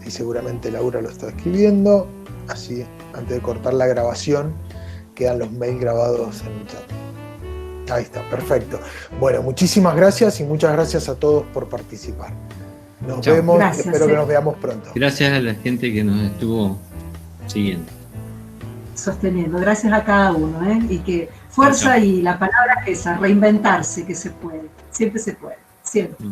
y seguramente Laura lo está escribiendo, así antes de cortar la grabación quedan los mails grabados en el chat. Ahí está, perfecto. Bueno, muchísimas gracias y muchas gracias a todos por participar. Nos vemos, gracias, espero que nos veamos pronto. Gracias a la gente que nos estuvo siguiendo. Sosteniendo, gracias a cada uno, y que fuerza y la palabra es esa, reinventarse, que se puede, siempre se puede, siempre.